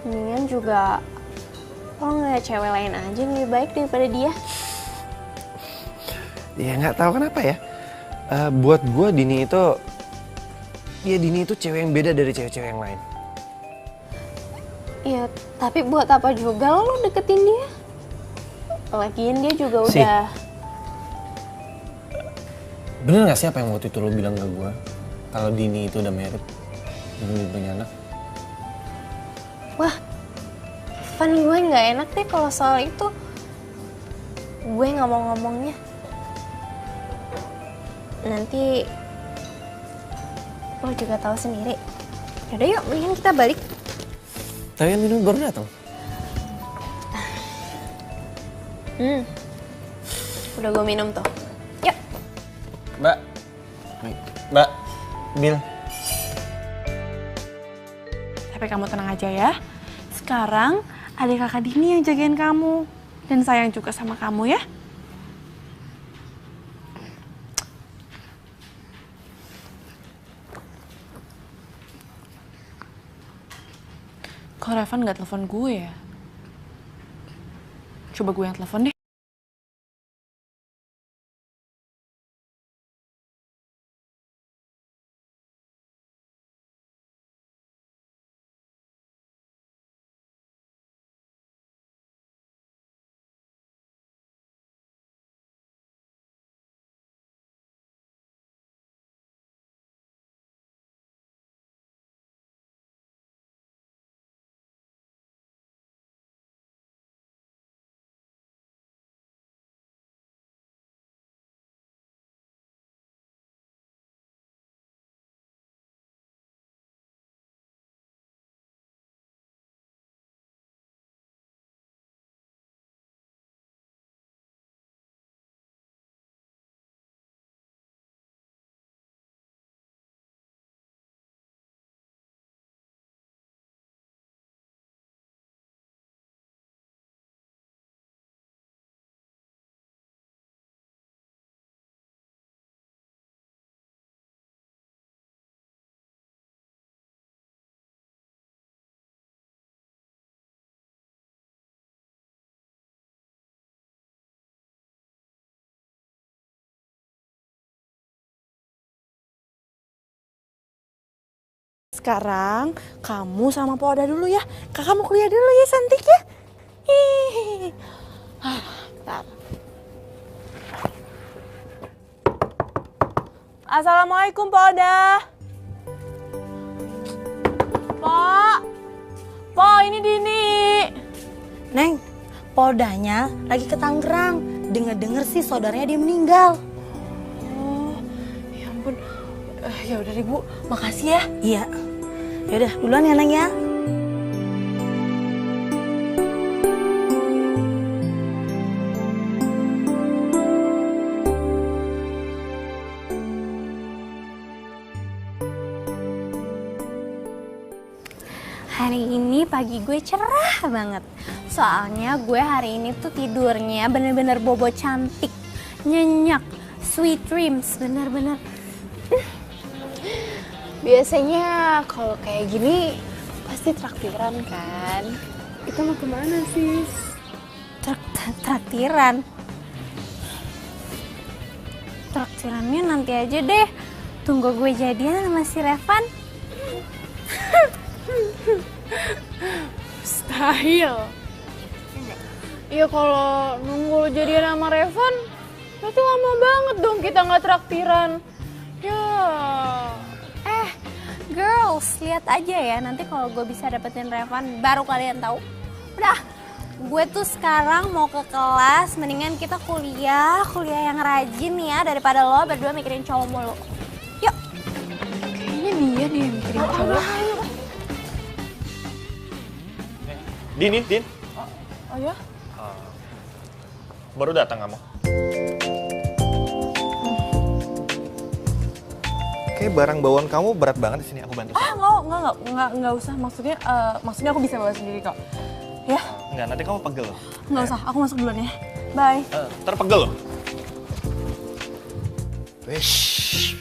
S3: Mendingan juga lo ngeliat cewek lain aja yang lebih baik daripada dia.
S2: Ya nggak tahu kenapa ya. Buat gue Dini itu cewek yang beda dari cewek-cewek yang lain.
S3: Ya, tapi buat apa juga lo deketin dia? Lagian dia juga
S2: Si.
S3: udah...
S2: Bener gak sih apa yang waktu itu lo bilang ke gue? Kalau Dini itu udah married, belum punya anak.
S3: Wah, Van, gue nggak enak deh kalau soal itu. Gue nggak mau ngomongnya. Nanti lo juga tahu sendiri. Yaudah yuk, mendingan kita balik.
S2: Tapi kan minum baru datang.
S3: Udah gue minum tuh. Yuk.
S2: Mbak, Bil.
S1: Tapi kamu tenang aja ya. Sekarang adik kakak Dini yang jagain kamu. Dan sayang juga sama kamu ya. Kok Revan nggak telepon gue ya? Coba gue yang telepon deh.
S4: Sekarang kamu sama Pak Oda dulu ya. Kakak mau kuliah dulu ya, cantik ya. Hihihi. Bentar. Assalamualaikum Pak Oda. Pak, ini Dini.
S10: Neng, Poldanya lagi ke Tangerang. Dengar-dengar sih saudaranya dia meninggal.
S4: Oh, ya ampun. Ya udah deh Bu, makasih ya.
S10: Iya. Yaudah, duluan ya Neng ya.
S3: Hari ini pagi gue cerah banget. Soalnya gue hari ini tuh tidurnya bener-bener bobo cantik, nyenyak, sweet dreams, bener-bener.
S1: Biasanya kalau kayak gini pasti traktiran kan? Kita mau kemana sih?
S3: Traktiran? Traktirannya nanti aja deh. Tunggu gue jadian sama si Revan.
S1: Mustahil. Iya kalau nunggu lo jadian sama Revan, berarti lama banget dong kita nggak traktiran. Ya.
S3: Girls, lihat aja ya. Nanti kalau gue bisa dapetin Revan, baru kalian tahu. Udah, gue tuh sekarang mau ke kelas. Mendingan kita kuliah yang rajin ya daripada lo berdua mikirin cowok mulu. Yuk.
S1: Kayaknya dia nih yang mikirin cowok.
S2: Din.
S1: Oh ya?
S2: Baru datang kamu? Kayak barang bawaan kamu berat banget di sini. Aku bantu.
S4: Nggak usah. Maksudnya aku bisa bawa sendiri kok. Ya?
S2: Enggak, nanti kamu pegel loh.
S4: Nggak usah, aku masuk duluan ya. Bye.
S2: Terpegel loh. Wish.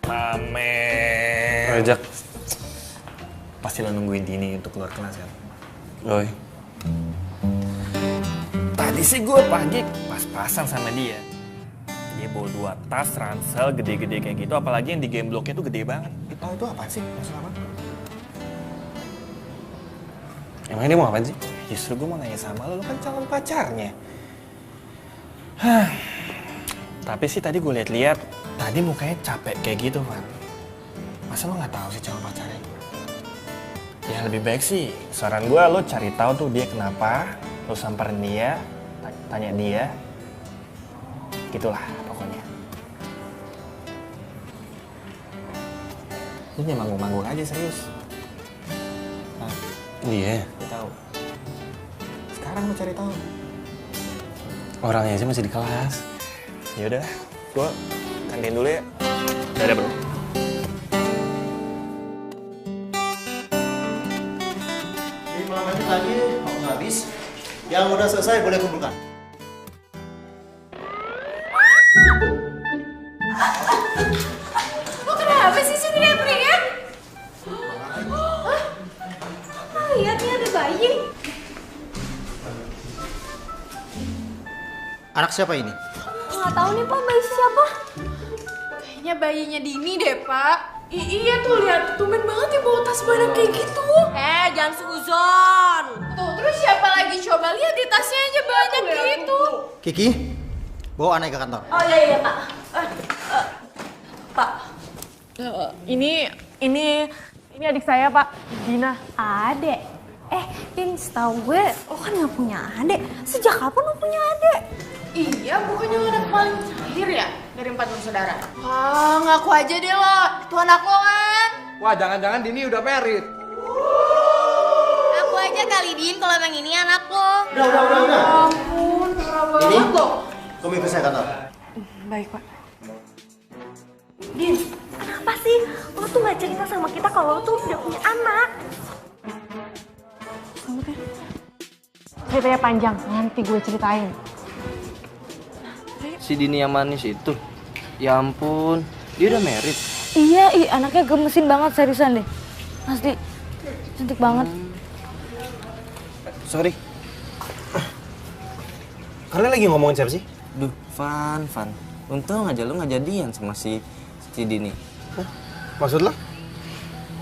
S2: Mamer. Rojak. Pasti lo nungguin Dini untuk keluar kelas kan? Oi. Tadi sih gue pagi pas-pasan sama dia. Dia bawa 2 tas ransel gede-gede kayak gitu, apalagi yang di game blocknya tuh gede banget. Itu apa sih? Maksud apa? Emang dia mau apa sih? Justru gue mau nanya sama lo kan calon pacarnya. Tapi sih tadi gue lihat-lihat, tadi mukanya capek kayak gitu, Van. Masa lo nggak tahu sih calon pacarnya? Ya lebih baik sih, saran gue lo cari tahu tuh dia kenapa, lo samperin dia, tanya dia, gitulah pokoknya. Lo jangan manggung-manggung aja serius. Nah, iya. Gue tahu. Sekarang lo cari tahu. Orangnya aja masih di kelas. Ya udah, gue kantin dulu ya. Dadah bro.
S9: 5 menit lagi waktu habis. Yang udah selesai boleh kumpulkan.
S1: Lo kenapa sih sini teriak-teriak?
S3: Lihat nih ada bayi.
S9: Anak siapa ini?
S3: Nggak tahu nih Pak, bayi siapa?
S1: Kayaknya bayinya Dini deh, Pak. Iya tuh, lihat tumben banget ya bawa tas banyak kayak gitu.
S10: Jangan suzon.
S1: Tuh, terus siapa lagi? Coba lihat di tasnya aja banyak gitu.
S9: Kiki, bawa anak ke kantor.
S10: Oh iya Pak.
S4: Pak. Ini adik saya, Pak. Dina.
S3: Adek. Din, setahu gue, lo kan nggak punya adek. Sejak kapan lo punya adek?
S1: Iya, bukannya lo anak paling terakhir ya dari 4 bersaudara? Wah, ngaku aja deh lo. Itu anak lo kan?
S5: Wah, jangan-jangan Dini udah married.
S3: Aku aja kali, Din, kalau emang ini anak lo.
S9: Udah.
S1: Ampun, parah
S9: Ini,
S1: banget lo.
S9: kamu ikut saya kantor.
S4: Baik, Pak.
S3: Din, kenapa sih lo tuh nggak cerita sama kita kalau lo tuh udah punya anak?
S4: Ceritanya panjang, nanti gue ceritain.
S6: Si Dini yang manis itu. Ya ampun, dia udah married.
S10: Iya, anaknya gemesin banget seriusan deh. Pasti cantik banget.
S2: Sorry. Kalian lagi ngomongin siapa sih?
S6: Duh, Van. Untung aja lu nggak jadian sama si Dini.
S9: Maksud lo?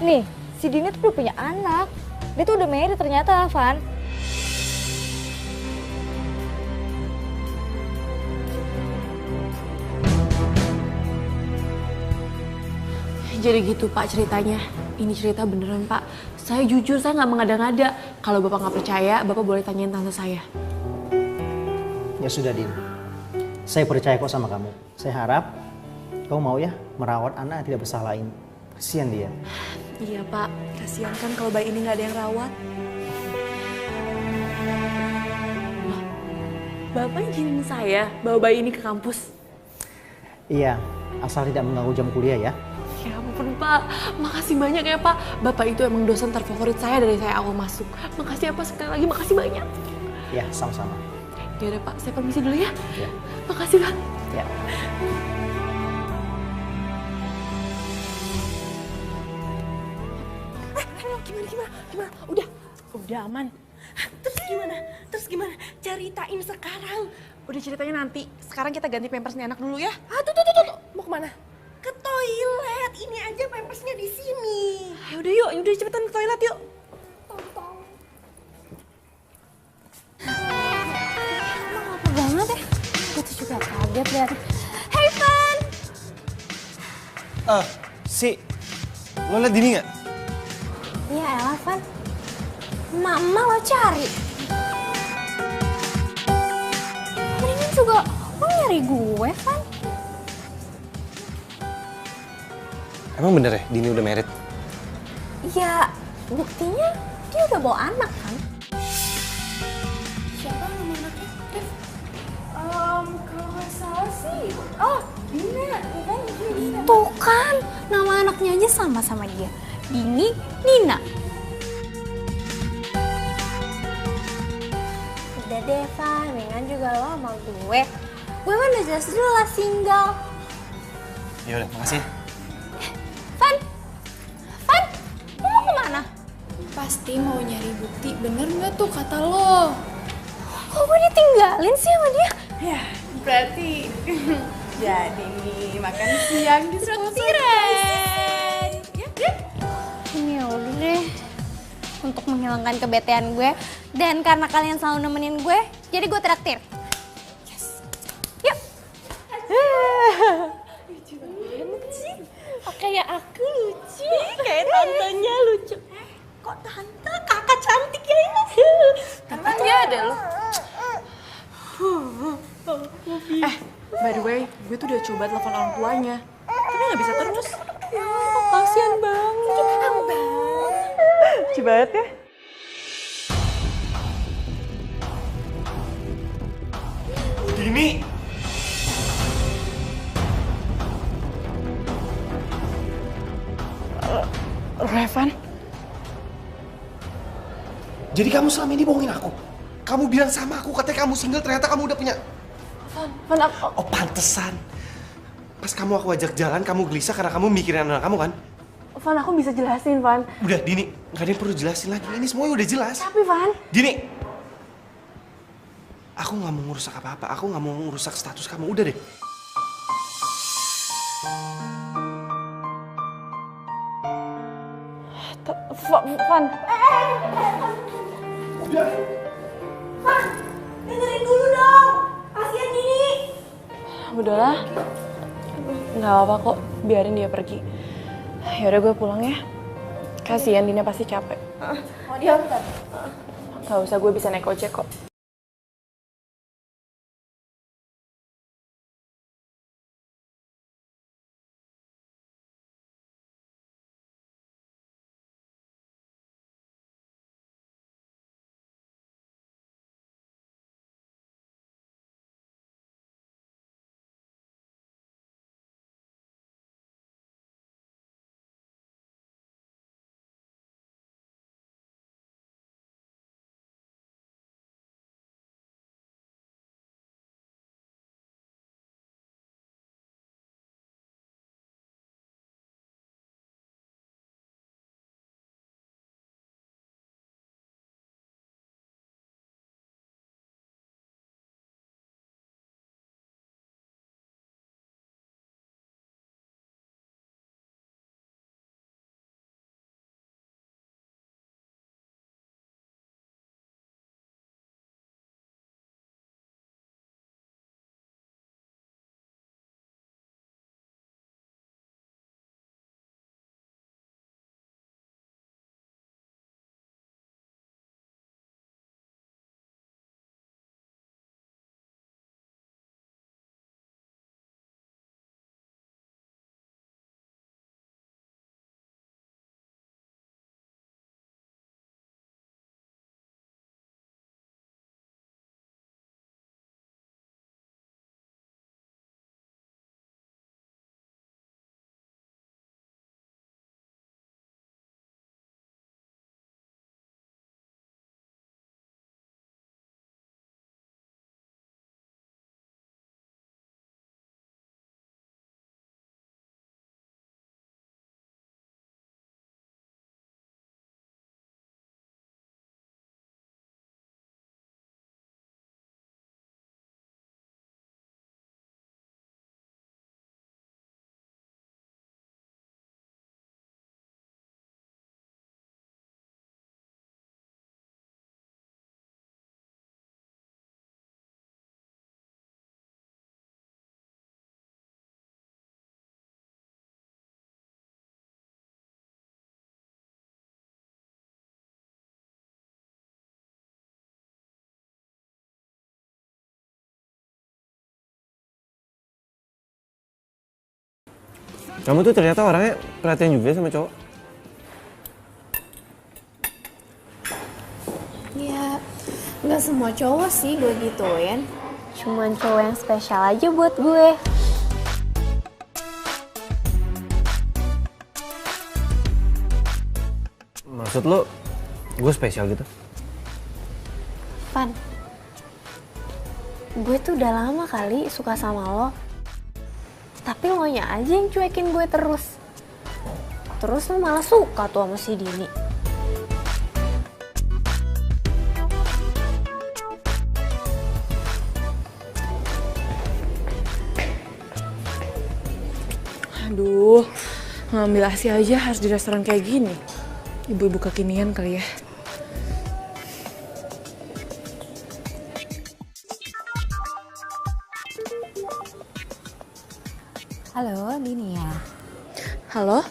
S10: Nih,
S11: si Dini tuh udah punya anak. Dia tuh udah married ternyata, Van.
S4: Jadi gitu Pak ceritanya. Ini cerita beneran Pak. Saya jujur, saya nggak mengada-ngada. Kalau Bapak nggak percaya, Bapak boleh tanyain tante saya.
S9: Ya sudah, Din. Saya percaya kok sama kamu. Saya harap kamu mau ya merawat anak yang tidak bersalah ini. Kasihan dia.
S4: Iya Pak, kasihan kan kalau bayi ini nggak ada yang rawat. Loh, Bapak izinin saya bawa bayi ini ke kampus?
S9: Iya, asal tidak mengganggu jam kuliah ya.
S4: Ya ampun Pak, makasih banyak ya Pak. Bapak itu emang dosen terfavorit saya dari saya awal masuk. Makasih ya Pak, sekali lagi makasih banyak.
S9: Ya, sama-sama.
S4: Yaudah Pak, saya permisi dulu ya.
S9: Ya.
S4: Makasih Pak.
S9: Ya.
S4: Gimana? Udah aman. Terus gimana? Ceritain sekarang. Udah ceritanya nanti. Sekarang kita ganti pampersnya anak dulu ya. Tuh. Mau kemana? Ke toilet. Ini aja pampersnya di sini. Udah yuk, cepetan ke toilet yuk.
S11: Apa banget ya? Gue tuh juga kaget lihat. Hey Van!
S5: Lo liat Dini nggak?
S11: Iya elah Van. Mama lo cari. Mendingan juga lo nyari gue Van.
S5: Emang bener ya Dini udah married?
S11: Ya buktinya dia udah bawa anak kan. Siapa nama anaknya? Dev? Kalau nggak salah sih. Oh, Dina. Tuh kan, nama anaknya aja sama dia. Dini, Nina. Udah deh, Van. Mendingan juga lo sama gue. Gue kan udah jelas single.
S5: Yaudah, makasih.
S11: Van, lo mau kemana?
S1: Pasti mau nyari bukti, bener nggak tuh kata lo?
S11: Kok gue ditinggalin sih sama dia?
S1: Ya, berarti jadi nih makan siang di traktiran.
S11: Ini udah deh. Untuk menghilangkan kebetean gue. Dan karena kalian selalu nemenin gue, jadi gue traktir. Yes. Yuk.
S4: Lucu banget sih. Kayak aku lucu. Kayak tantenya lucu. Kok tante? Kakak cantik ya ini. Emang dia ada lo? By the way, gue tuh udah coba telepon orang tuanya. Tapi gak bisa terus. Kasian banget. Lucu banget ya.
S5: Dini!
S4: Revan?
S5: Jadi kamu selama ini bohongin aku? Kamu bilang sama aku katanya kamu single, ternyata kamu udah punya...
S4: Van, aku...
S5: Oh, pantesan. Pas kamu aku ajak jalan, kamu gelisah karena kamu mikirin anak kamu kan?
S4: Van, aku bisa jelasin, Van.
S5: Udah, Dini. Gak ada yang perlu jelasin lagi. Ini semuanya udah jelas.
S4: Tapi, Van...
S5: Dini! Aku gak mau ngerusak apa-apa. Aku gak mau ngerusak status kamu. Udah deh.
S4: Van...
S11: Van, dengerin dulu dong. Kasian Dini.
S4: Udahlah. Nggak apa-apa kok. Biarin dia pergi. Yaudah gue pulang ya. Kasian Dina pasti capek.
S11: Mau dia bentar.
S4: Gak usah, gue bisa naik ojek kok.
S2: Kamu tuh ternyata orangnya perhatian juga sama cowok.
S11: Ya, nggak semua cowok sih gue gituin. Cuman cowok yang spesial aja buat gue.
S2: Maksud lo, gue spesial gitu?
S11: Pan, gue tuh udah lama kali suka sama lo. Tapi lo nya aja yang cuekin gue terus. Terus lo malah suka tuh sama si Dini.
S4: Aduh, ngambil ASI aja harus di restoran kayak gini. Ibu-ibu kekinian kali ya.
S12: Halo, Dini ya.
S4: Halo?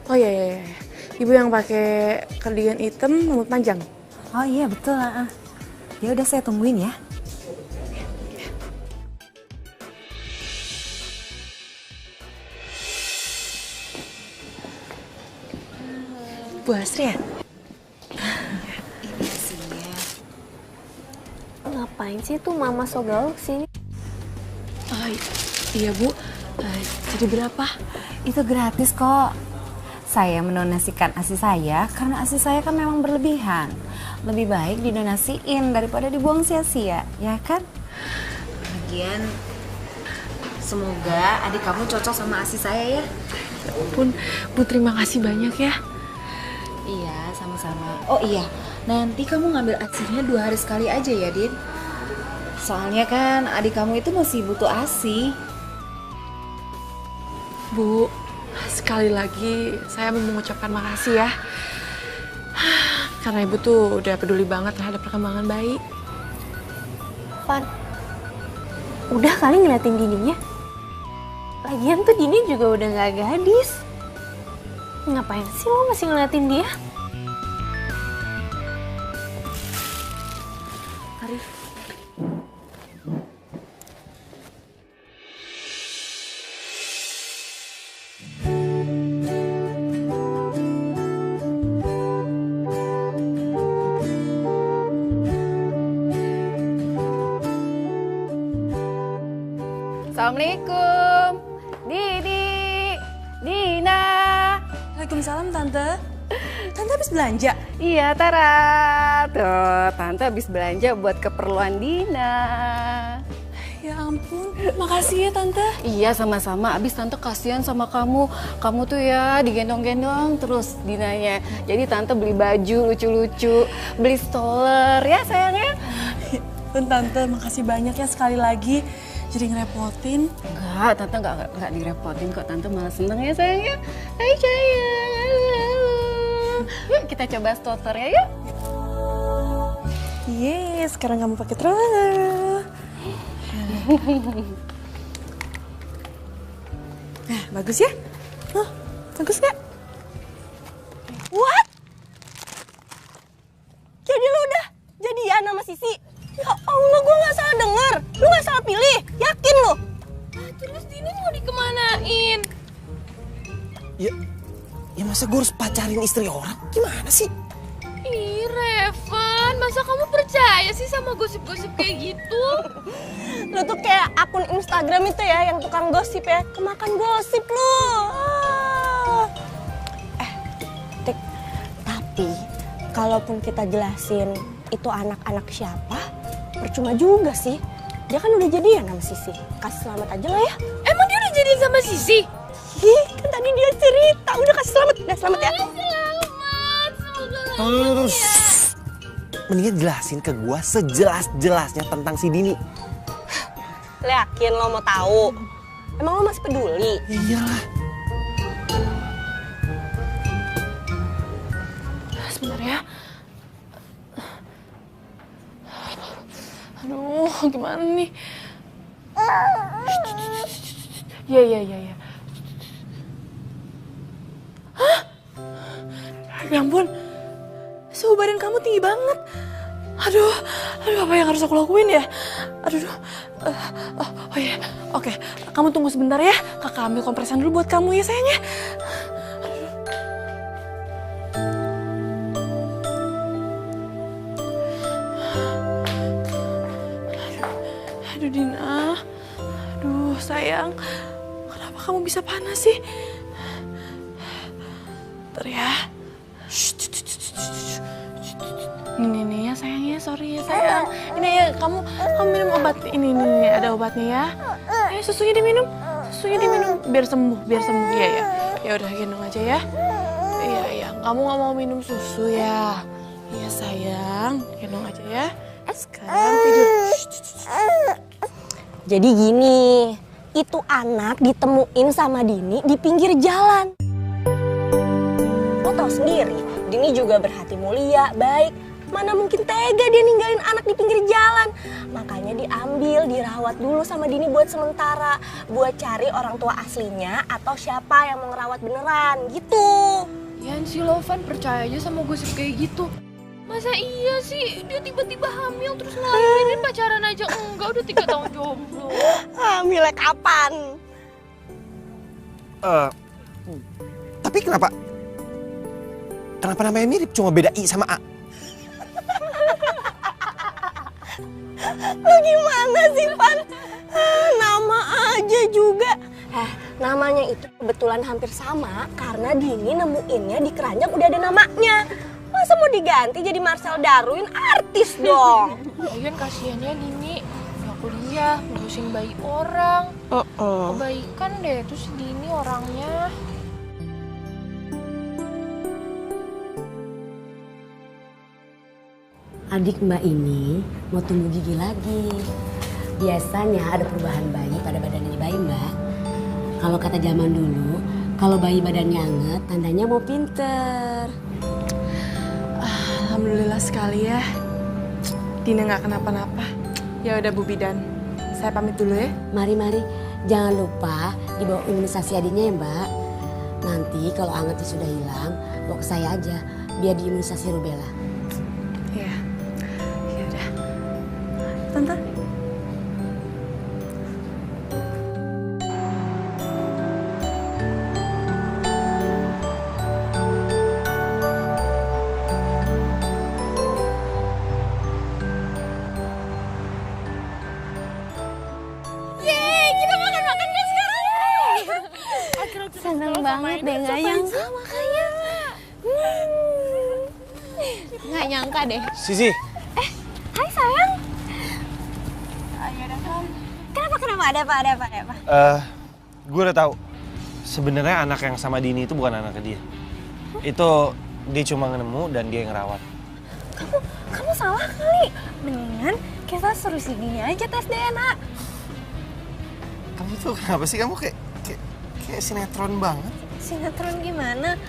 S4: Oh iya. Ibu yang pakai cardigan hitam rambut panjang.
S12: Oh iya betul. Ya udah saya tungguin ya.
S4: Bu Asri ya?
S11: Ini sih ya. Ngapain sih tuh mama so gaul sini?
S4: Iya Bu. Jadi berapa?
S12: Itu gratis kok. Saya mendonasikan ASI saya karena ASI saya kan memang berlebihan. Lebih baik didonasiin daripada dibuang sia-sia, ya kan? Lagian, semoga adik kamu cocok sama ASI saya ya.
S4: Ya ampun, Bu terima kasih banyak ya.
S12: Iya, sama-sama. Oh iya, nanti kamu ngambil ASI-nya 2 hari sekali aja ya, Din. Soalnya kan adik kamu itu masih butuh ASI.
S4: Bu, sekali lagi saya mau mengucapkan makasih ya. Karena Ibu tuh udah peduli banget terhadap perkembangan bayi.
S11: Pan, udah kali ngeliatin Dininya. Lagian tuh Dini juga udah gak gadis. Ngapain sih lo masih ngeliatin dia?
S4: Arif.
S7: Assalamualaikum, Dini, Dina.
S10: Waalaikumsalam Tante. Tante habis belanja?
S7: Iya Tara, tuh Tante habis belanja buat keperluan Dina.
S10: Ya ampun, makasih ya Tante.
S7: Iya sama-sama, abis Tante kasihan sama kamu. Kamu tuh ya digendong-gendong terus Dinanya. Jadi Tante beli baju lucu-lucu, beli stroller ya sayangnya.
S10: Pun Tante, makasih banyak ya sekali lagi. Jadi ngerepotin.
S7: Enggak, Tante enggak direpotin kok. Tante malah seneng ya sayangnya. Hai sayang, halo. Yuk kita coba stroller ya yuk.
S10: Yes, sekarang kamu pakai stroller. Nah, bagus ya? Oh, bagus gak?
S3: What? Jadi lu udah jadian sama Sisi? Ya Allah, gue gak salah denger. Lu gak salah pilih, yakin lu?
S11: Terus Dini mau dikemanain?
S5: Ya masa gue harus pacarin istri orang? Gimana sih?
S11: Ih, Revan, masa kamu percaya sih sama gosip-gosip kayak gitu?
S3: Lu tuh kayak akun Instagram itu ya, yang tukang gosip ya. Kemakan gosip lu. Tik, tapi kalaupun kita jelasin itu anak-anak siapa, percuma juga sih. Dia kan udah jadian sama Sisi. Kasih selamat aja lah ya.
S11: Emang dia udah jadian sama Sisi?
S3: Ih, kan tadi dia cerita. Udah kasih selamat. Udah selamat ya.
S11: Selamat, semoga
S5: Terus, mendingan jelasin ke gue sejelas-jelasnya tentang si Dini.
S3: Lo yakin lo mau tahu? Emang lo masih peduli?
S5: Iyalah.
S4: Sebentar ya. Aduh, gimana nih? Iya. Hah? Ya ampun, suhu badan kamu tinggi banget. Aduh, apa yang harus aku lakuin ya? Aduh, Oh iya, oke. Kamu tunggu sebentar ya. Kakak ambil kompresan dulu buat kamu ya sayangnya. Aduh Dina. Aduh sayang. Kenapa kamu bisa panas sih? Bentar ya. Ini ya sayangnya, sorry ya sayang. Ini ya kamu minum obat. Ini ada obatnya ya. Susunya diminum. Biar sembuh. Iya ya. Ya udah gendong aja ya. Iya. Kamu nggak mau minum susu ya? Iya sayang, gendong aja ya. Sekarang tidur.
S10: Jadi gini, itu anak ditemuin sama Dini di pinggir jalan. Lo tau sendiri, Dini juga berhati mulia, baik. Mana mungkin tega dia ninggalin anak di pinggir jalan. Makanya diambil, dirawat dulu sama Dini buat sementara. Buat cari orang tua aslinya atau siapa yang mau ngerawat beneran, gitu.
S1: Yan si Lovan percaya aja sama gosip kayak gitu. Masa iya sih dia tiba-tiba hamil terus ngelahirin, pacaran aja enggak, udah 3 tahun jomblo.
S10: Hamilnya kapan?
S5: Tapi kenapa namanya mirip, cuma beda I sama A?
S10: Lo gimana sih, Pan? Nama aja juga. Namanya itu kebetulan hampir sama karena Dini nemuinnya di keranjang udah ada namanya. Masa mau diganti jadi Marcel Darwin, artis dong.
S1: Lagian kasihannya Dini nggak kuliah, ngurusin bayi orang. Kebaikan deh tuh si Dini orangnya.
S8: Adik Mbak ini mau tumbuh gigi lagi. Biasanya ada perubahan bayi pada badannya bayi, Mbak. Kalau kata zaman dulu, kalau bayi badannya anget, tandanya mau pinter.
S4: Alhamdulillah sekali ya. Dina nggak kenapa-napa. Ya udah Bu Bidan, saya pamit dulu ya.
S8: Mari, jangan lupa dibawa imunisasi adiknya ya, Mbak. Nanti kalau angetnya sudah hilang, bawa ke saya aja, biar diimunisasi rubella.
S4: Ya udah. Tante.
S3: Seneng banget deh, nggak nyangka makanya. Nggak nyangka deh.
S2: Sisi.
S3: Hai sayang. Kenapa? Ada apa?
S2: Gue udah tahu. Sebenarnya anak yang sama Dini itu bukan anaknya dia. Itu dia cuma nemu dan dia yang ngerawat.
S3: Kamu salah kali. Mendingan kita suruh si Dini aja tes DNA.
S5: Kamu tuh kenapa sih, kamu kayak sinetron banget?
S3: Sinetron gimana?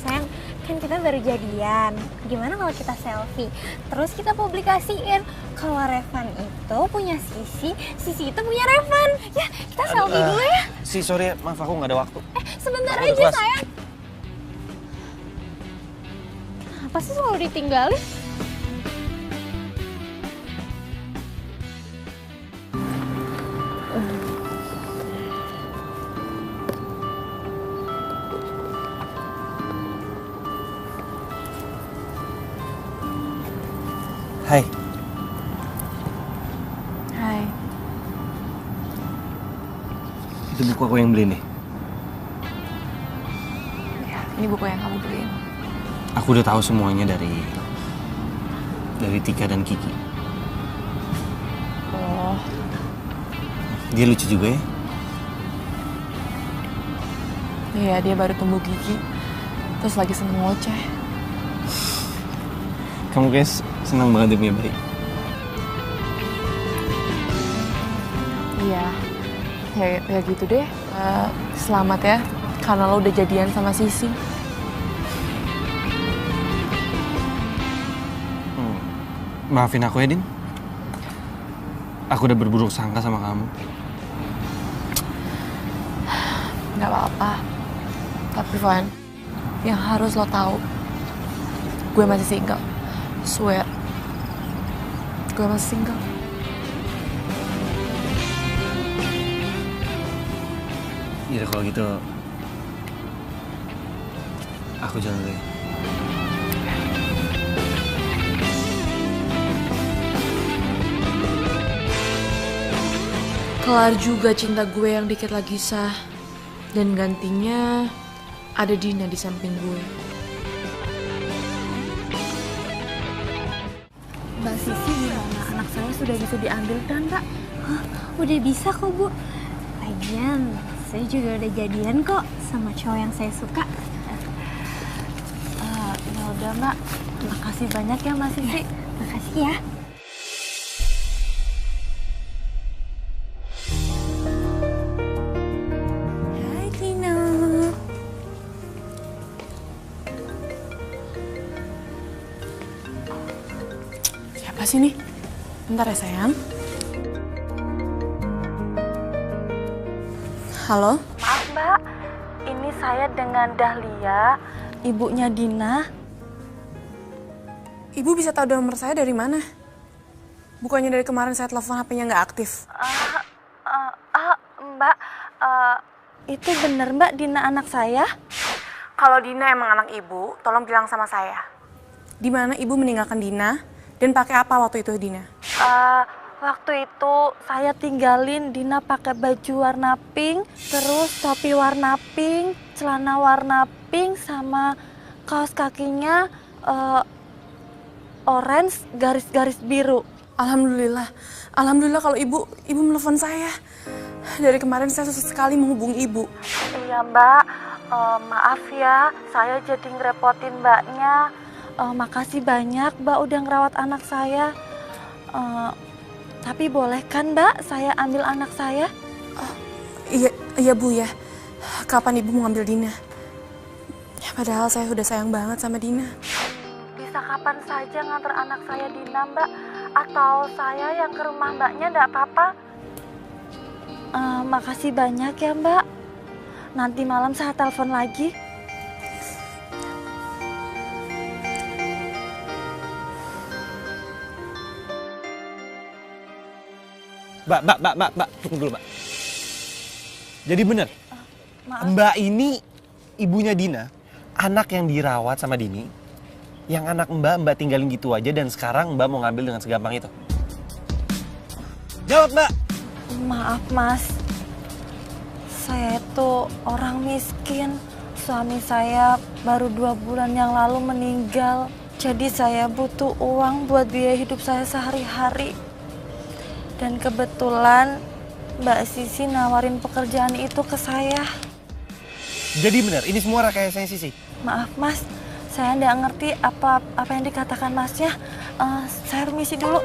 S3: Sayang, kan kita baru jadian. Gimana kalau kita selfie? Terus kita publikasiin. Kalau Revan itu punya Sisi, Sisi itu punya Revan. Ya, kita selfie dulu ya.
S2: Sorry, maaf aku nggak ada waktu.
S3: Sebentar aja sayang. Kenapa sih selalu ditinggalin?
S2: Hai. Itu buku aku yang beli nih.
S4: Ya, ini buku yang kamu beliin.
S2: Aku udah tahu semuanya dari Tika dan Kiki.
S4: Oh.
S2: Dia lucu juga ya.
S4: Iya, dia baru tumbuh gigi. Terus lagi seneng ngoceh.
S2: Kamu kayak senang banget dia punya bayi.
S4: Iya, ya gitu deh. Selamat ya, karena lo udah jadian sama Sisi.
S2: Maafin aku ya, Din. Aku udah berburuk sangka sama kamu.
S4: Gak apa-apa. Tapi Van, yang harus lo tahu, gue masih single. Swear, gue masih single.
S2: Yaudah kalau gitu, aku jalan dulu ya.
S4: Kelar juga cinta gue yang dikit lagi sah. Dan gantinya ada Dina di samping gue.
S11: Mbak Sisi gimana? Anak saya sudah bisa diambil kan, Mbak? Hah, udah bisa kok, Bu. Lagian, saya juga udah jadian kok sama cowok yang saya suka. Ya udah, Mbak. Makasih banyak ya, Mbak Sisi. Makasih ya. Hai, Tina.
S4: Siapa sih nih? Bentar ya sayang. Halo?
S11: Maaf, Mbak. Ini saya dengan Dahlia, ibunya Dina.
S4: Ibu bisa tahu nomor saya dari mana? Bukannya dari kemarin saya telepon HP-nya nggak aktif?
S11: Mbak, itu bener Mbak Dina anak saya?
S4: Kalau Dina emang anak ibu, tolong bilang sama saya. Di mana ibu meninggalkan Dina dan pakai apa waktu itu Dina?
S11: Waktu itu saya tinggalin Dina pakai baju warna pink, terus topi warna pink, celana warna pink, sama kaos kakinya orange garis-garis biru.
S4: Alhamdulillah, alhamdulillah kalau ibu menelepon saya. Dari kemarin saya susah sekali menghubungi ibu.
S11: Iya Mbak, maaf ya, saya jadi ngerepotin Mbaknya. Makasih banyak Mbak udah ngerawat anak saya. Tapi boleh kan Mbak saya ambil anak saya?
S4: Iya Bu ya. Kapan ibu mau ngambil Dina? Ya, padahal saya udah sayang banget sama Dina.
S11: Bisa kapan saja nganter anak saya Dina Mbak? Atau saya yang ke rumah Mbaknya enggak apa-apa? Makasih banyak ya Mbak. Nanti malam saya telepon lagi.
S2: Mbak, tunggu dulu, Mbak. Jadi bener, Mbak ini ibunya Dina, anak yang dirawat sama Dini, yang anak Mbak tinggalin gitu aja dan sekarang Mbak mau ngambil dengan segampang itu. Jawab, Mbak!
S11: Maaf Mas, saya itu orang miskin. Suami saya baru 2 bulan yang lalu meninggal. Jadi saya butuh uang buat biaya hidup saya sehari-hari. Dan kebetulan Mbak Sisi nawarin pekerjaan itu ke saya.
S2: Jadi benar, ini semua rekayasanya Sisi.
S11: Maaf Mas, saya nggak ngerti apa yang dikatakan Masnya. Saya permisi dulu.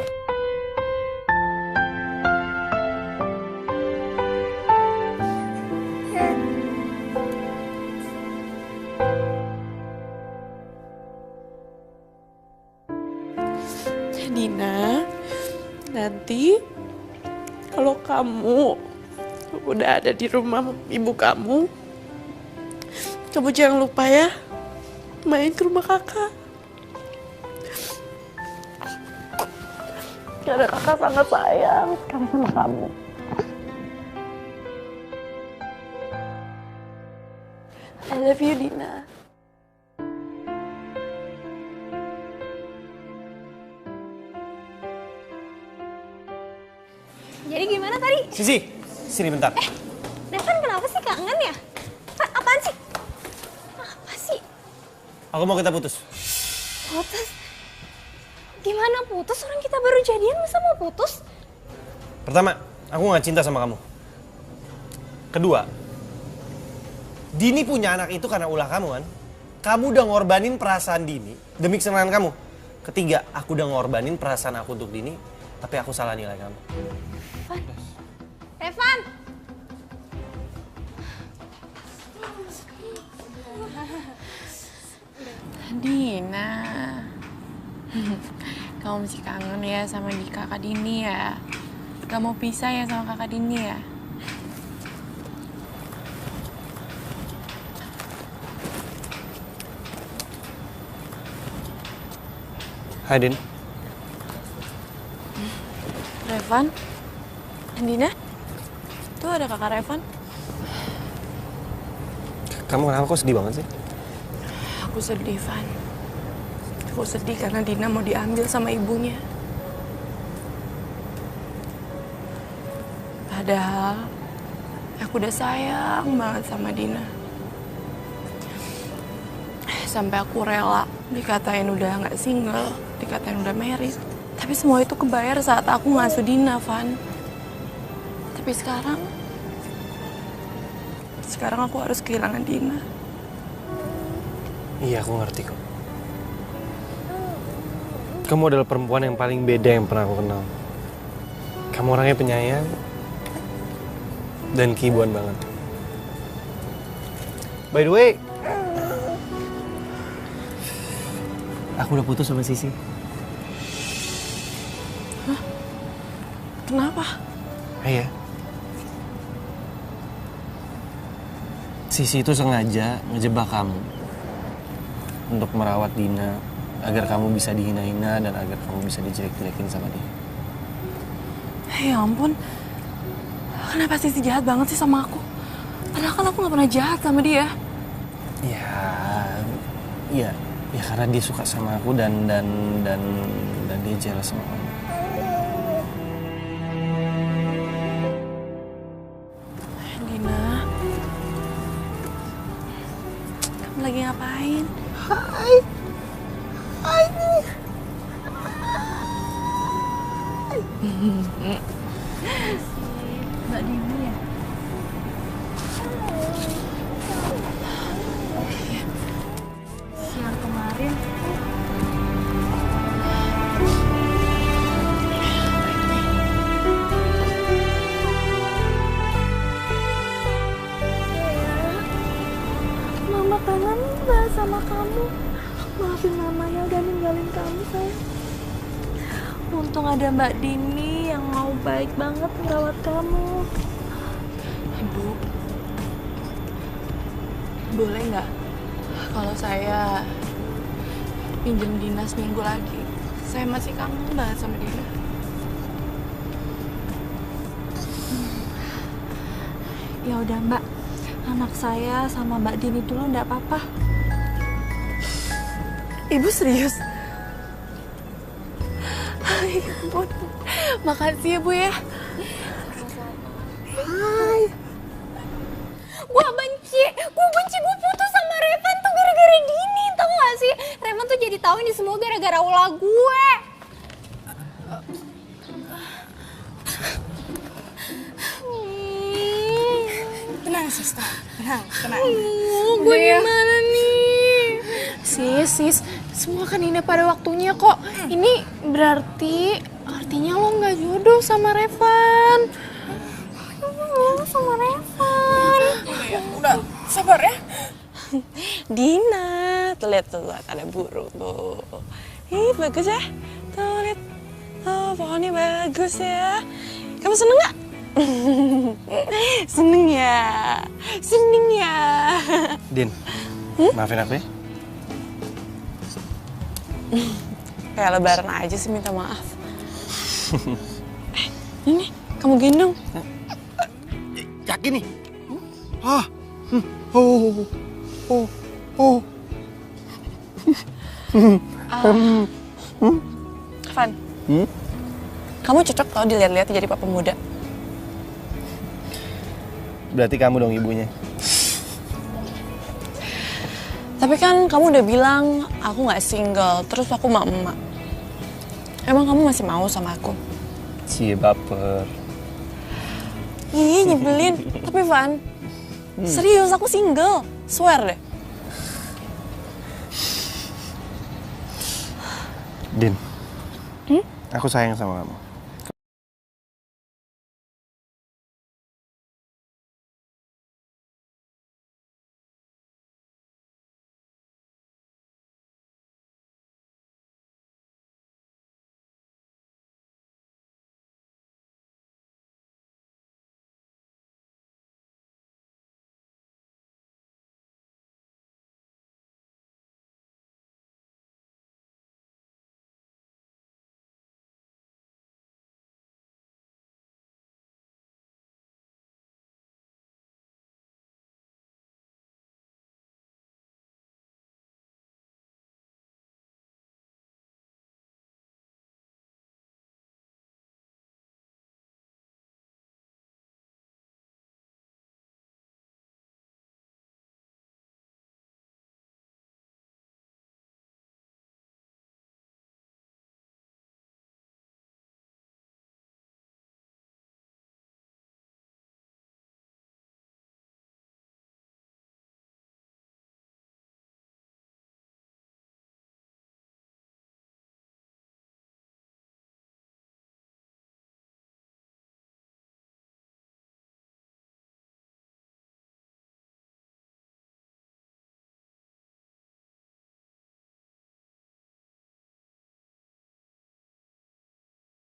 S4: Dina, nanti kalau kamu udah ada di rumah ibu kamu jangan lupa ya main ke rumah kakak. Karena kakak sangat sayang sama kamu. I love you, Dina.
S3: Jadi gimana tadi?
S2: Sisi, sini bentar.
S3: Devan kenapa sih kangen ya? Apaan sih? Apa sih?
S2: Aku mau kita putus.
S3: Putus? Gimana putus? Orang kita baru jadian masa mau putus?
S2: Pertama, aku gak cinta sama kamu. Kedua, Dini punya anak itu karena ulah kamu kan? Kamu udah ngorbanin perasaan Dini demi kesenangan kamu. Ketiga, aku udah ngorbanin perasaan aku untuk Dini, tapi aku salah nilai kamu.
S3: Evan!
S4: Dina, kamu masih kangen ya sama kakak Dini ya? Gak mau pisah ya sama kakak Dini ya?
S2: Hai Din.
S4: Revan? Dina? Tuh ada kakak Revan.
S2: Kamu kenapa kok sedih banget sih?
S4: Aku sedih, Van. Aku sedih karena Dina mau diambil sama ibunya. Padahal aku udah sayang banget sama Dina. Sampai aku rela dikatain udah nggak single, dikatain udah married. Tapi semua itu kebayar saat aku ngasuh Dina, Van. Tapi sekarang aku harus kehilangan Dina.
S2: Iya, aku ngerti kok. Kamu adalah perempuan yang paling beda yang pernah aku kenal. Kamu orangnya penyayang dan keibuan banget.
S5: By the way,
S2: aku udah putus sama Sisi.
S4: Hah? Kenapa?
S2: Iya. Sisi itu sengaja ngejebak kamu untuk merawat Dina agar kamu bisa dihina-hina dan agar kamu bisa dijelek-jelekin sama dia.
S4: Ya ampun, kenapa Sisi jahat banget sih sama aku? Padahal kan aku gak pernah jahat sama dia.
S2: Ya karena dia suka sama aku dan dia jealous sama kamu.
S4: Dina, kamu lagi ngapain?
S13: Hai.
S4: Mbak Dini ya? Siang kemarin
S11: Mama kangen banget sama kamu. Maafin Mama ya udah ninggalin kamu, sayang. Untung ada Mbak Dini yang mau baik banget merawat kamu.
S4: Ibu, boleh nggak kalau saya pinjam Dina seminggu lagi? Saya masih kangen banget sama Dina.
S11: Ya udah Mbak, anak saya sama Mbak Dini dulu nggak apa-apa.
S4: Ibu serius? Ya ampun, makasih ya Bu ya.
S3: Hai. Gue benci, gue putus sama Revan tuh gara-gara Dini, tau gak sih? Revan tuh jadi tahu ini semua gara-gara ulah gue.
S1: Tenang, Sista. Tenang.
S3: Gue gimana nih?
S1: Sis, semua kan indah pada waktunya kok. Ini artinya lo nggak jodoh sama Revan.
S3: Sama Revan.
S1: Udah, sabar ya.
S4: Dina, tuh lihat ada burung tuh. Ih, bagus ya. Tuh lihat. Oh, pohonnya bagus ya. Kamu seneng nggak? Seneng ya.
S2: Din, maafin aku ya.
S4: Kayak lebaran aja sih minta maaf. Ini kamu gendong.
S5: Yakin nih?
S4: Van, kamu cocok tau dilihat-lihat jadi papa muda.
S2: Berarti kamu dong ibunya.
S4: Tapi kan kamu udah bilang aku nggak single, terus aku emak. Emang kamu masih mau sama aku?
S2: Cie, baper.
S4: Ih, nyebelin. Tapi Van, serius aku single. Swear deh.
S2: Din, aku sayang sama kamu.